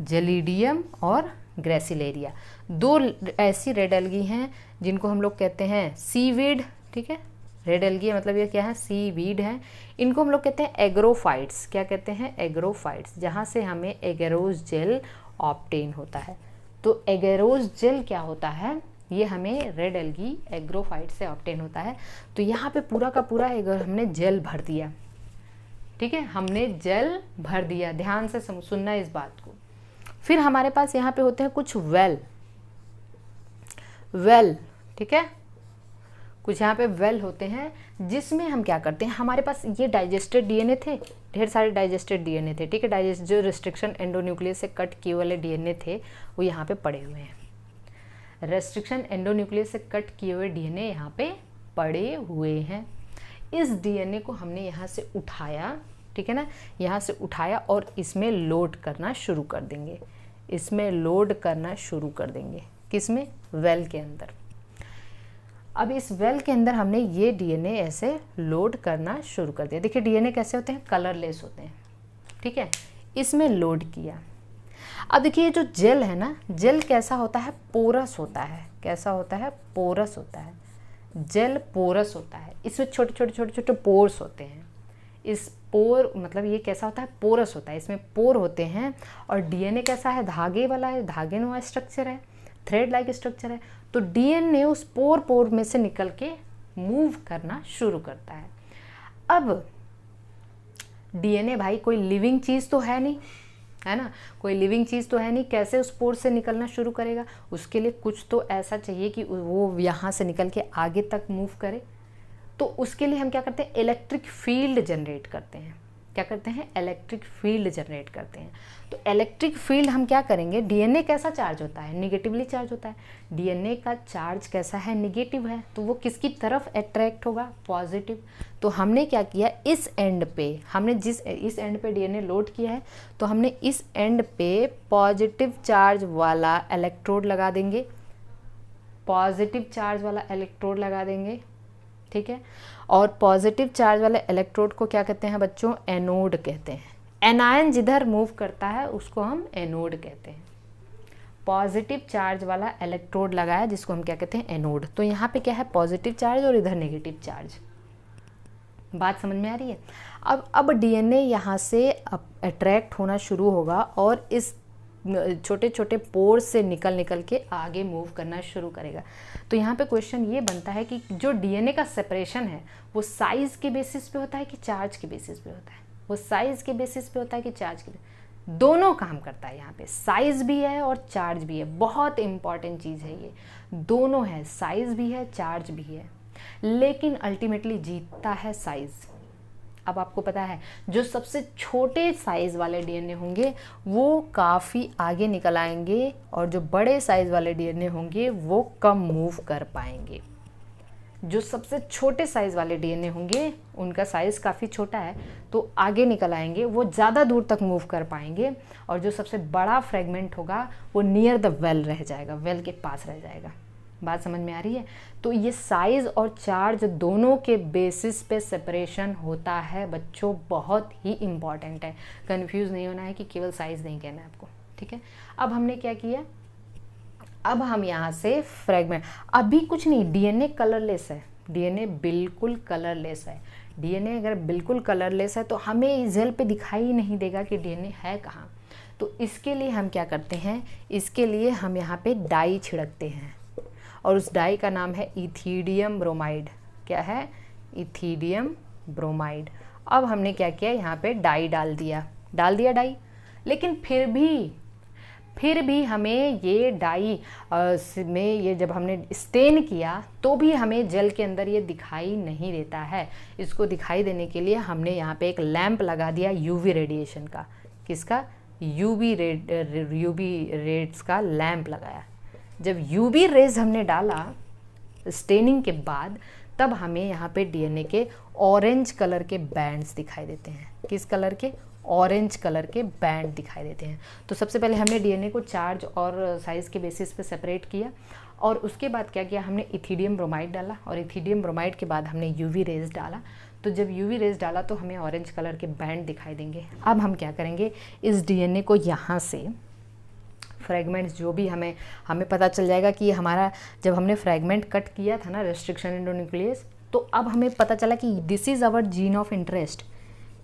जेलिडियम और ग्रेसिलेरिया 2 ऐसी रेड एल्गी हैं जिनको हम लोग कहते हैं सीवीड, ठीक है। रेड एल्गी मतलब ये क्या है? सीवीड है। इनको हम लोग कहते हैं एग्रोफाइट्स। क्या कहते हैं? एग्रोफाइट्स, जहाँ से हमें एगेरोज जेल ऑब्टेन होता है। तो एगेरोज जेल क्या होता है? ये हमें रेड एल्गी एग्रोफाइट से ऑब्टेन होता है। तो यहाँ पे पूरा का पूरा हमने जेल भर दिया, ठीक है, हमने जेल भर दिया। ध्यान से सुनना इस बात को। फिर हमारे पास यहाँ पे होते हैं कुछ वेल, ठीक है, कुछ यहाँ पे वेल होते हैं जिसमें हम क्या करते हैं, हमारे पास ये डाइजेस्टेड डीएनए थे, ढेर सारे डाइजेस्टेड डीएनए थे, ठीक है। जो रिस्ट्रिक्शन एंडोन्यूक्लियस से कट किए वाले डीएनए थे वो यहाँ पे पड़े हुए हैं। रेस्ट्रिक्शन एंडोन्यूक्लियस से कट किए हुए डीएनए यहाँ पे पड़े हुए हैं। इस डीएनए को हमने यहाँ से उठाया, ठीक है ना, यहाँ से उठाया और इसमें लोड करना शुरू कर देंगे। किसमें? वेल के अंदर। अब इस वेल के अंदर हमने ये डीएनए ऐसे लोड करना शुरू कर दिया। देखिए डीएनए कैसे होते हैं? कलरलेस होते हैं, ठीक है। इसमें लोड किया। अब देखिए ये जो जेल है ना, जेल कैसा होता है? पोरस होता है। कैसा होता है? पोरस होता है। जेल पोरस होता है। इसमें छोटे पोर्स होते हैं। इस पोर मतलब ये कैसा होता है? पोरस होता है। इसमें पोर होते हैं। और डीएनए कैसा है? धागे वाला है, धागे नुमा स्ट्रक्चर है, थ्रेड लाइक स्ट्रक्चर है। तो डीएनए उस पोर में से निकल के मूव करना शुरू करता है। अब डीएनए भाई कोई लिविंग चीज़ तो है नहीं, है ना, कोई लिविंग चीज़ तो है नहीं, कैसे उस पोर से निकलना शुरू करेगा? उसके लिए कुछ तो ऐसा चाहिए कि वो यहाँ से निकल के आगे तक मूव करे। तो उसके लिए हम क्या करते हैं? इलेक्ट्रिक फील्ड जनरेट करते हैं। क्या करते हैं? इलेक्ट्रिक फील्ड जनरेट करते हैं। तो इलेक्ट्रिक फील्ड हम क्या करेंगे? डीएनए कैसा चार्ज होता है? निगेटिवली चार्ज होता है। डीएनए का चार्ज कैसा है? निगेटिव है। तो वो किसकी तरफ अट्रैक्ट होगा? पॉजिटिव। तो हमने क्या किया, इस एंड पे हमने इस एंड पे डीएनए लोड किया है, तो हमने इस एंड पे पॉजिटिव चार्ज वाला इलेक्ट्रोड लगा देंगे। ठीक है। और पॉजिटिव चार्ज वाले इलेक्ट्रोड को क्या कहते हैं बच्चों? एनोड कहते हैं। एनायन जिधर मूव करता है उसको हम एनोड कहते हैं। पॉजिटिव चार्ज वाला इलेक्ट्रोड लगाया जिसको हम क्या कहते हैं? एनोड। तो यहाँ पे क्या है? पॉजिटिव चार्ज और इधर नेगेटिव चार्ज। बात समझ में आ रही है? अब डीएनए यहाँ से अट्रैक्ट होना शुरू होगा और इस छोटे पोर्स से निकल के आगे मूव करना शुरू करेगा। तो यहाँ पे क्वेश्चन ये बनता है कि जो डीएनए का सेपरेशन है वो साइज के बेसिस पे होता है कि चार्ज के बेसिस पे होता है? वो साइज के बेसिस पे होता है कि चार्ज के? दोनों काम करता है। यहाँ पे साइज भी है और चार्ज भी है। बहुत इंपॉर्टेंट चीज़ है ये, दोनों है, साइज भी है, चार्ज भी है, लेकिन अल्टीमेटली जीतता है साइज। अब आपको पता है जो सबसे छोटे साइज़ वाले डीएनए होंगे वो काफ़ी आगे निकल आएंगे और जो बड़े साइज़ वाले डीएनए होंगे वो कम मूव कर पाएंगे। जो सबसे छोटे साइज़ वाले डीएनए होंगे उनका साइज़ काफ़ी छोटा है तो आगे निकल आएंगे, वो ज़्यादा दूर तक मूव कर पाएंगे। और जो सबसे बड़ा फ्रेगमेंट होगा वो नियर द वेल रह जाएगा, वेल के पास रह जाएगा। बात समझ में आ रही है? तो ये साइज और चार्ज दोनों के बेसिस पे सेपरेशन होता है बच्चों, बहुत ही इम्पॉर्टेंट है। कंफ्यूज नहीं होना है कि केवल साइज नहीं कहना है आपको, ठीक है। अब हमने क्या किया, अब हम यहाँ से फ्रेगमेंट, अभी कुछ नहीं, डीएनए कलरलेस है, डीएनए बिल्कुल कलरलेस है। डीएनए अगर बिल्कुल कलरलेस है तो हमें इस जेल पे दिखाई ही नहीं देगा कि डीएनए है कहाँ। तो इसके लिए हम क्या करते हैं, इसके लिए हम यहाँ पे डाई छिड़कते हैं और उस डाई का नाम है इथीडियम ब्रोमाइड। क्या है? Ethidium bromide. अब हमने क्या किया, यहाँ पे डाई डाल दिया डाई, लेकिन फिर भी हमें ये डाई में ये जब हमने स्टेन किया तो भी हमें जेल के अंदर ये दिखाई नहीं देता है। इसको दिखाई देने के लिए हमने यहाँ पे एक लैंप लगा दिया यूवी रेडिएशन का। किसका? यूवी रेड्स का लैंप लगाया। जब यूवी रेज हमने डाला स्टेनिंग के बाद, तब हमें यहाँ पे डीएनए के ऑरेंज कलर के बैंड्स दिखाई देते हैं। किस कलर के? ऑरेंज कलर के बैंड दिखाई देते हैं। तो सबसे पहले हमने डीएनए को चार्ज और साइज़ के बेसिस पे सेपरेट किया और उसके बाद क्या किया, हमने इथीडियम ब्रोमाइड डाला और इथीडियम ब्रोमाइड के बाद हमने यूवी रेज डाला। तो जब यूवी रेज डाला तो हमें ऑरेंज कलर के बैंड दिखाई देंगे। अब हम क्या करेंगे, इस डीएनए को यहाँ से फ्रेगमेंट्स जो भी हमें पता चल जाएगा कि हमारा जब हमने फ्रेगमेंट कट किया था ना रेस्ट्रिक्शन एंडोन्यूक्लियस, तो अब हमें पता चला कि this is our gene of interest,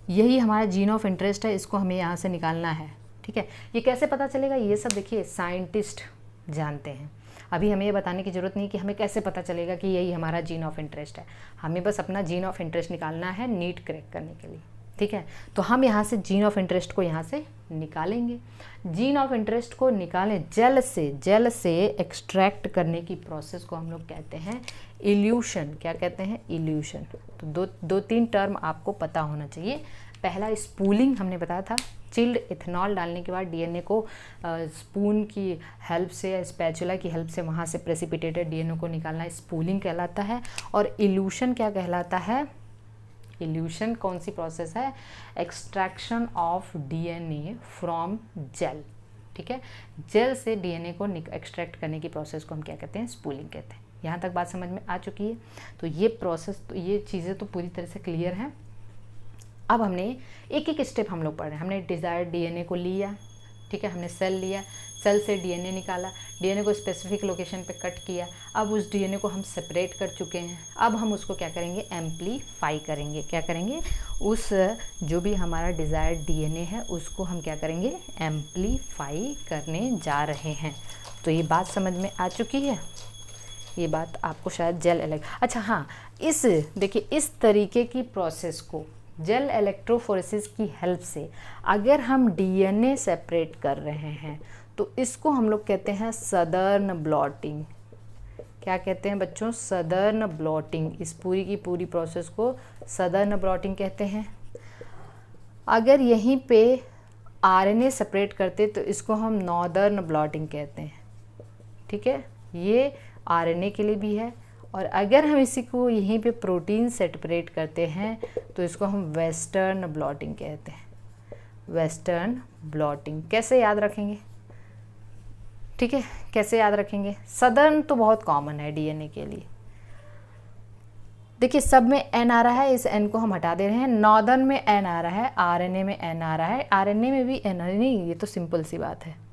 यही हमारा जीन ऑफ इंटरेस्ट है, इसको हमें यहाँ से निकालना है, ठीक है। ये कैसे पता चलेगा, ये सब देखिए साइंटिस्ट जानते हैं। अभी हमें ये बताने की ज़रूरत नहीं कि हमें कैसे पता चलेगा कि यही हमारा जीन ऑफ इंटरेस्ट है। हमें बस अपना जीन ऑफ इंटरेस्ट निकालना है नीट क्रैक करने के लिए, ठीक है। तो हम यहाँ से जीन ऑफ इंटरेस्ट को यहाँ से निकालेंगे। जीन ऑफ इंटरेस्ट को निकालें, जेल से एक्सट्रैक्ट करने की प्रोसेस को हम लोग कहते हैं इल्यूशन। क्या कहते हैं? इल्यूशन। तो दो तीन टर्म आपको पता होना चाहिए। पहला स्पूलिंग हमने बताया था, चिल्ड इथेनॉल डालने के बाद डीएनए को स्पून की हेल्प से या स्पैचुला की हेल्प से वहाँ से प्रेसिपिटेटेड डीएनए को निकालना स्पूलिंग कहलाता है। और इल्यूशन क्या कहलाता है? इल्यूशन कौन सी प्रोसेस है? Extraction of DNA from gel, ठीक है। जेल से डीएनए को एक्सट्रैक्ट करने की प्रोसेस को हम क्या कहते हैं? स्पूलिंग कहते हैं। यहाँ तक बात समझ में आ चुकी है? तो ये प्रोसेस, तो ये चीज़ें तो पूरी तरह से क्लियर हैं। अब हमने एक एक स्टेप हम लोग पढ़ रहे हैं। हमने डिज़ायर्ड डीएनए को लिया, ठीक है, हमने सेल लिया, सेल से डीएनए निकाला, डीएनए को स्पेसिफिक लोकेशन पे कट किया। अब उस डीएनए को हम सेपरेट कर चुके हैं। अब हम उसको क्या करेंगे? एम्प्लीफाई करेंगे। क्या करेंगे? उस जो भी हमारा डिज़ायर्ड डीएनए है उसको हम क्या करेंगे? एम्प्लीफाई करने जा रहे हैं। तो ये बात समझ में आ चुकी है? ये बात आपको शायद अच्छा हाँ, देखिए इस तरीके की प्रोसेस को जेल इलेक्ट्रोफोरेसिस की हेल्प से अगर हम डीएनए सेपरेट कर रहे हैं तो इसको हम लोग कहते हैं सदर्न ब्लॉटिंग। क्या कहते हैं बच्चों? Southern blotting. इस पूरी की पूरी प्रोसेस को सदर्न ब्लॉटिंग कहते हैं। अगर यहीं पे आरएनए सेपरेट करते तो इसको हम नॉर्दर्न ब्लॉटिंग कहते हैं, ठीक है। ये आरएनए के लिए भी है। और अगर हम इसी को यहीं पे प्रोटीन सेपरेट करते हैं तो इसको हम वेस्टर्न ब्लॉटिंग कहते हैं। वेस्टर्न ब्लॉटिंग कैसे याद रखेंगे? ठीक है, कैसे याद रखेंगे? सदर्न तो बहुत कॉमन है डीएनए के लिए। देखिए सब में एन आ रहा है, इस एन को हम हटा दे रहे हैं। नॉर्दर्न में एन आ रहा है, आरएनए में एन आ रहा है, आरएनए में भी एन। नहीं, ये तो सिंपल सी बात है।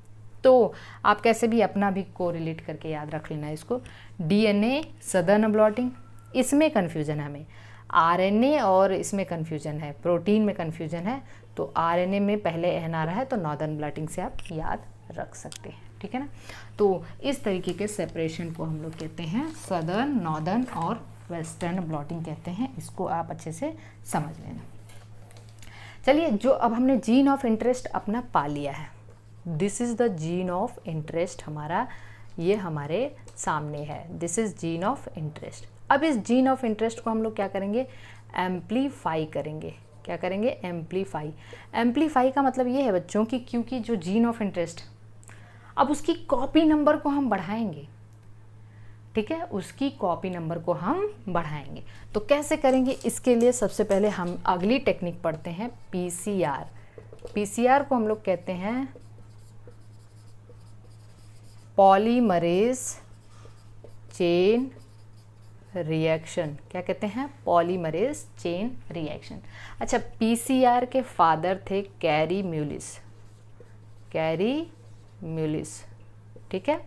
तो आप कैसे भी अपना भी कोरिलेट करके याद रख लेना इसको। डीएनए सदर्न ब्लॉटिंग, इसमें कन्फ्यूजन है हमें। आरएनए और इसमें कन्फ्यूजन है, प्रोटीन में कन्फ्यूजन है। तो आरएनए में पहले एन आ रहा है तो नॉर्दर्न ब्लॉटिंग से आप याद रख सकते हैं, ठीक है ना। तो इस तरीके के सेपरेशन को हम लोग कहते हैं सदर्न, नॉर्दर्न और वेस्टर्न ब्लॉटिंग कहते हैं। इसको आप अच्छे से समझ लेना। चलिए, जो अब हमने जीन ऑफ इंटरेस्ट अपना पा लिया है, this is the gene of interest हमारा, ये हमारे सामने है। This is gene of interest. अब इस जीन ऑफ इंटरेस्ट को हम लोग क्या करेंगे? एम्प्लीफाई करेंगे। क्या करेंगे? एम्प्लीफाई। एम्प्लीफाई का मतलब ये है बच्चों कि क्योंकि जो जीन ऑफ इंटरेस्ट, अब उसकी कॉपी नंबर को हम बढ़ाएंगे, ठीक है, उसकी कॉपी नंबर को हम बढ़ाएंगे। तो कैसे करेंगे? इसके लिए सबसे पहले हम अगली टेक्निक पढ़ते हैं, पीसीआर। पीसीआर को हम लोग कहते हैं पॉलीमरेज चेन रिएक्शन, क्या कहते हैं, पॉलीमरेज चेन रिएक्शन। अच्छा, पीसीआर के फादर थे कैरी म्यूलिस, कैरी म्यूलिस, ठीक है।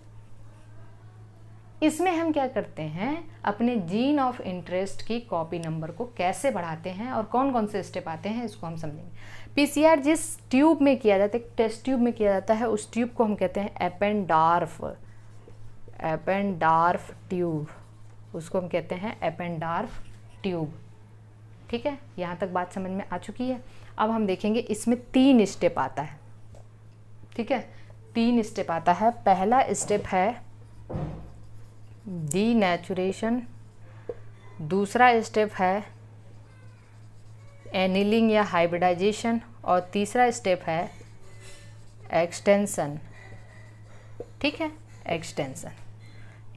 इसमें हम क्या करते हैं, अपने जीन ऑफ इंटरेस्ट की कॉपी नंबर को कैसे बढ़ाते हैं और कौन कौन से स्टेप आते हैं इसको हम समझेंगे। पीसीआर जिस ट्यूब में किया जाता है, टेस्ट ट्यूब में किया जाता है, उस ट्यूब को हम कहते हैं एपेंडार्फ, एपेंडार्फ ट्यूब, उसको हम कहते हैं एपेंडार्फ ट्यूब, ठीक है। यहाँ तक बात समझ में आ चुकी है। अब हम देखेंगे इसमें 3 स्टेप आता है, ठीक है, 3 स्टेप आता है। पहला स्टेप है डीनेचुरेशन, दूसरा स्टेप है एनिलिंग या हाइब्रिडाइजेशन, और तीसरा स्टेप है एक्सटेंशन, ठीक है, एक्सटेंशन,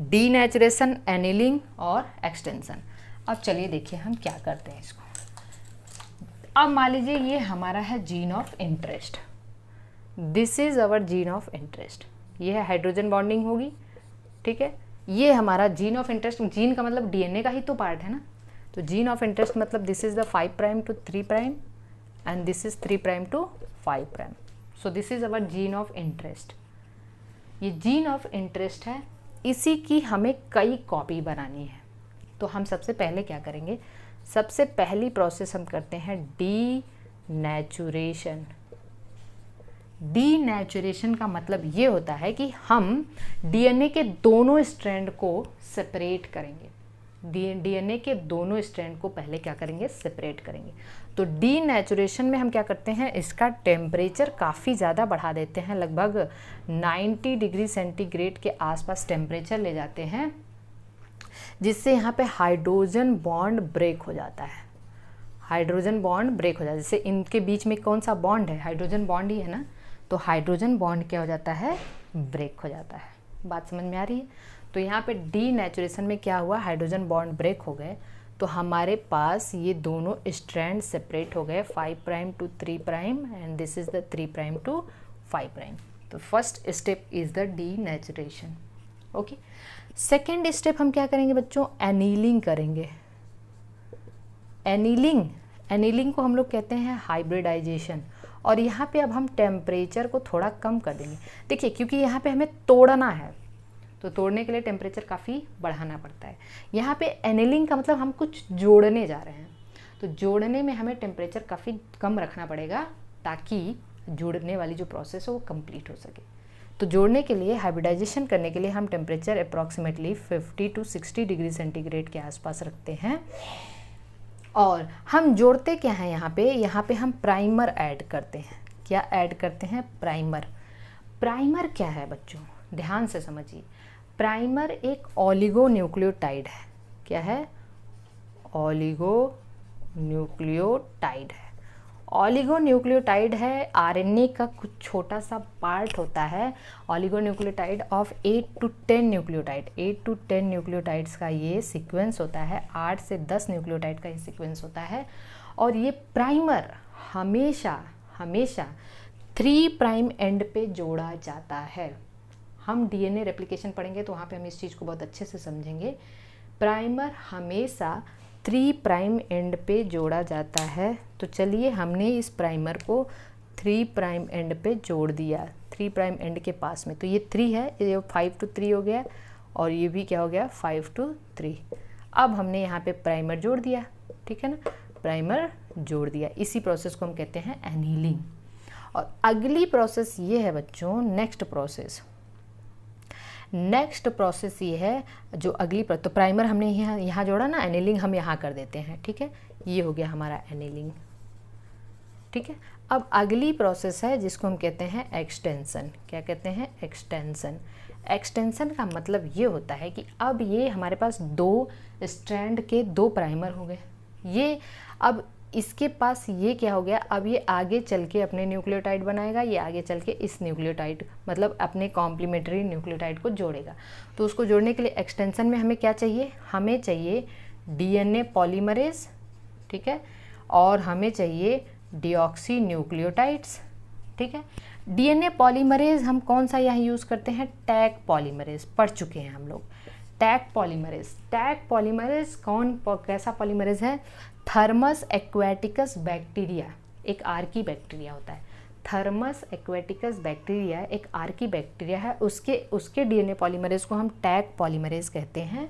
डीनेचुरेशन, एनिलिंग और एक्सटेंशन। अब चलिए देखिए हम क्या करते हैं इसको। अब मान लीजिए ये हमारा है gene of interest, this is our gene of interest, ये है हाइड्रोजन बॉन्डिंग होगी, ठीक है। ये हमारा जीन ऑफ इंटरेस्ट, जीन का मतलब डीएनए का ही तो पार्ट है ना, तो जीन ऑफ इंटरेस्ट मतलब this is the 5 prime to 3 prime and this is 3 prime to 5 prime, so this is our gene of interest. ये जीन ऑफ इंटरेस्ट है, इसी की हमें कई कॉपी बनानी है। तो हम सबसे पहले क्या करेंगे, सबसे पहली प्रोसेस हम करते हैं डीनेचुरेशन। डीनेचुरेशन का मतलब ये होता है कि हम डीएनए के दोनों स्ट्रैंड को सेपरेट करेंगे, डीएनए के दोनों स्ट्रैंड को पहले क्या करेंगे, सेपरेट करेंगे। तो डीनेचुरेशन में हम क्या करते हैं, इसका टेम्परेचर काफ़ी ज़्यादा बढ़ा देते हैं, लगभग 90 डिग्री सेंटीग्रेड के आसपास टेम्परेचर ले जाते हैं, जिससे यहाँ पे हाइड्रोजन बॉन्ड ब्रेक हो जाता है, हाइड्रोजन बॉन्ड ब्रेक हो जाता है। जैसे इनके बीच में कौन सा बॉन्ड है, हाइड्रोजन बॉन्ड ही है ना, तो हाइड्रोजन बॉन्ड क्या हो जाता है, ब्रेक हो जाता है। बात समझ में आ रही है। तो यहाँ पे डीनेचुरेशन में क्या हुआ, हाइड्रोजन बॉन्ड ब्रेक हो गए, तो हमारे पास ये दोनों स्ट्रैंड सेपरेट हो गए, 5 prime to 3 prime and this is the 3 prime to 5 prime. तो first step is the denaturation, okay. Second step हम क्या करेंगे बच्चों, एनीलिंग करेंगे। एनीलिंग को हम लोग कहते हैं हाइब्रिडाइजेशन, और यहाँ पे अब हम टेम्परेचर को थोड़ा कम कर देंगे। देखिए क्योंकि यहाँ पे हमें तोड़ना है, तो तोड़ने के लिए टेम्परेचर काफ़ी बढ़ाना पड़ता है। यहाँ पे एनीलिंग का मतलब हम कुछ जोड़ने जा रहे हैं, तो जोड़ने में हमें टेम्परेचर काफ़ी कम रखना पड़ेगा ताकि जोड़ने वाली जो प्रोसेस है वो कंप्लीट हो सके। तो जोड़ने के लिए, हाइब्रिडाइजेशन करने के लिए हम temperature approximately 50 to 60 degree centigrade के आसपास रखते हैं। और हम जोड़ते क्या हैं, यहाँ पे हम प्राइमर ऐड करते हैं। क्या ऐड करते हैं, प्राइमर। प्राइमर क्या है बच्चों, ध्यान से समझिए। प्राइमर एक ओलिगोन्यूक्लियोटाइड है। क्या है, ओलिगोन्यूक्लियोटाइड है। ओलिगोन्यूक्लियोटाइड है, आरएनए का कुछ छोटा सा पार्ट होता है। Oligonucleotide of 8 to 10 nucleotide, 8 to 10 nucleotides का ये सीक्वेंस होता है, 8 से 10 न्यूक्लियोटाइड का ये सीक्वेंस होता है। और ये प्राइमर हमेशा 3 प्राइम एंड पे जोड़ा जाता है। हम डीएनए रेप्लिकेशन पढ़ेंगे तो वहाँ पे हम इस चीज़ को बहुत अच्छे से समझेंगे। प्राइमर हमेशा 3 प्राइम एंड पे जोड़ा जाता है। तो चलिए हमने इस प्राइमर को 3 प्राइम एंड पे जोड़ दिया, 3 प्राइम एंड के पास में। तो ये 3 है, ये 5 to 3 हो गया, और ये भी क्या हो गया, 5 to 3। अब हमने यहाँ पे प्राइमर जोड़ दिया, ठीक है ना, प्राइमर जोड़ दिया। इसी प्रोसेस को हम कहते हैं एनीलिंग। और अगली प्रोसेस ये है बच्चों, नेक्स्ट प्रोसेस ये है जो अगली तो प्राइमर हमने यहाँ जोड़ा ना, एनीलिंग हम यहाँ कर देते हैं, ठीक है। ये हो गया हमारा एनीलिंग, ठीक है। अब अगली प्रोसेस है जिसको हम कहते हैं एक्सटेंशन। क्या कहते हैं, एक्सटेंशन। एक्सटेंशन का मतलब ये होता है कि अब ये हमारे पास 2 स्ट्रैंड के 2 प्राइमर हो गए। ये अब इसके पास ये क्या हो गया, अब ये आगे चल के अपने न्यूक्लियोटाइड बनाएगा, ये आगे चल के इस न्यूक्लियोटाइड मतलब अपने कॉम्प्लीमेंट्री न्यूक्लियोटाइड को जोड़ेगा। तो उसको जोड़ने के लिए एक्सटेंशन में हमें क्या चाहिए, हमें चाहिए डीएनए पॉलीमरेज, ठीक है, और हमें चाहिए डीऑक्सी न्यूक्लियोटाइड्स, ठीक है। डीएनए पॉलीमरेज हम कौन सा यहाँ यूज़ करते हैं, टैग पॉलीमरेज, पढ़ चुके हैं हम लोग। Tag polymerase. टैग पॉलीमरेज कैसा पॉलीमरेज है? थर्मस एक्वेटिकस बैक्टीरिया, एक आर्की बैक्टीरिया होता है। थर्मस एक्वेटिकस बैक्टीरिया एक आर्की बैक्टीरिया है, उसके डीएनए पॉलीमरेज को हम टैग पॉलीमरेज कहते हैं,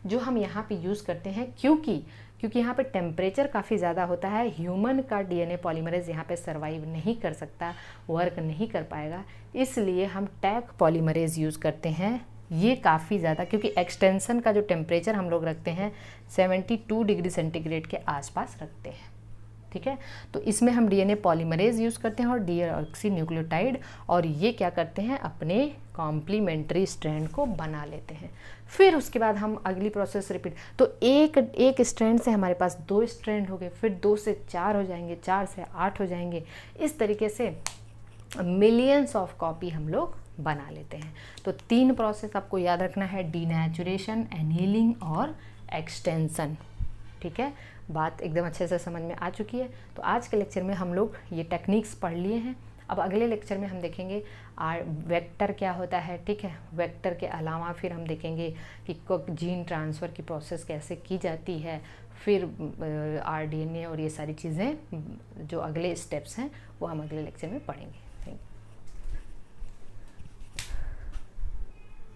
जो हम यहाँ पे यूज़ करते हैं क्योंकि यहाँ पे टेम्परेचर काफ़ी ज़्यादा होता है। ह्यूमन का डीएनए पॉलीमरेज यहाँ पे सरवाइव नहीं कर सकता, वर्क नहीं कर पाएगा, इसलिए हम टैग पॉलीमरेज यूज़ करते हैं। ये काफ़ी ज़्यादा, क्योंकि एक्सटेंशन का जो टेम्परेचर हम लोग रखते हैं 72 डिग्री सेंटीग्रेड के आसपास रखते हैं, ठीक है। तो इसमें हम डीएनए पॉलीमरेज यूज़ करते हैं और डीऑक्सी न्यूक्लियोटाइड, और ये क्या करते हैं? अपने कॉम्प्लीमेंट्री स्ट्रैंड को बना लेते हैं। फिर उसके बाद हम अगली प्रोसेस रिपीट, तो एक स्ट्रैंड से हमारे पास 2 स्ट्रैंड हो गए, फिर 2 से 4 हो जाएंगे, 4 से 8 हो जाएंगे। इस तरीके से मिलियंस ऑफ कॉपी हम लोग बना लेते हैं। तो 3 प्रोसेस आपको याद रखना है, डीनेचुरेशन, एनीलिंग और एक्सटेंशन, ठीक है। बात एकदम अच्छे से समझ में आ चुकी है। तो आज के लेक्चर में हम लोग ये टेक्निक्स पढ़ लिए हैं। अब अगले लेक्चर में हम देखेंगे वेक्टर क्या होता है, ठीक है। वेक्टर के अलावा फिर हम देखेंगे कि जीन ट्रांसफ़र की प्रोसेस कैसे की जाती है, फिर आरडीएनए और ये सारी चीज़ें जो अगले स्टेप्स हैं वो हम अगले लेक्चर में पढ़ेंगे।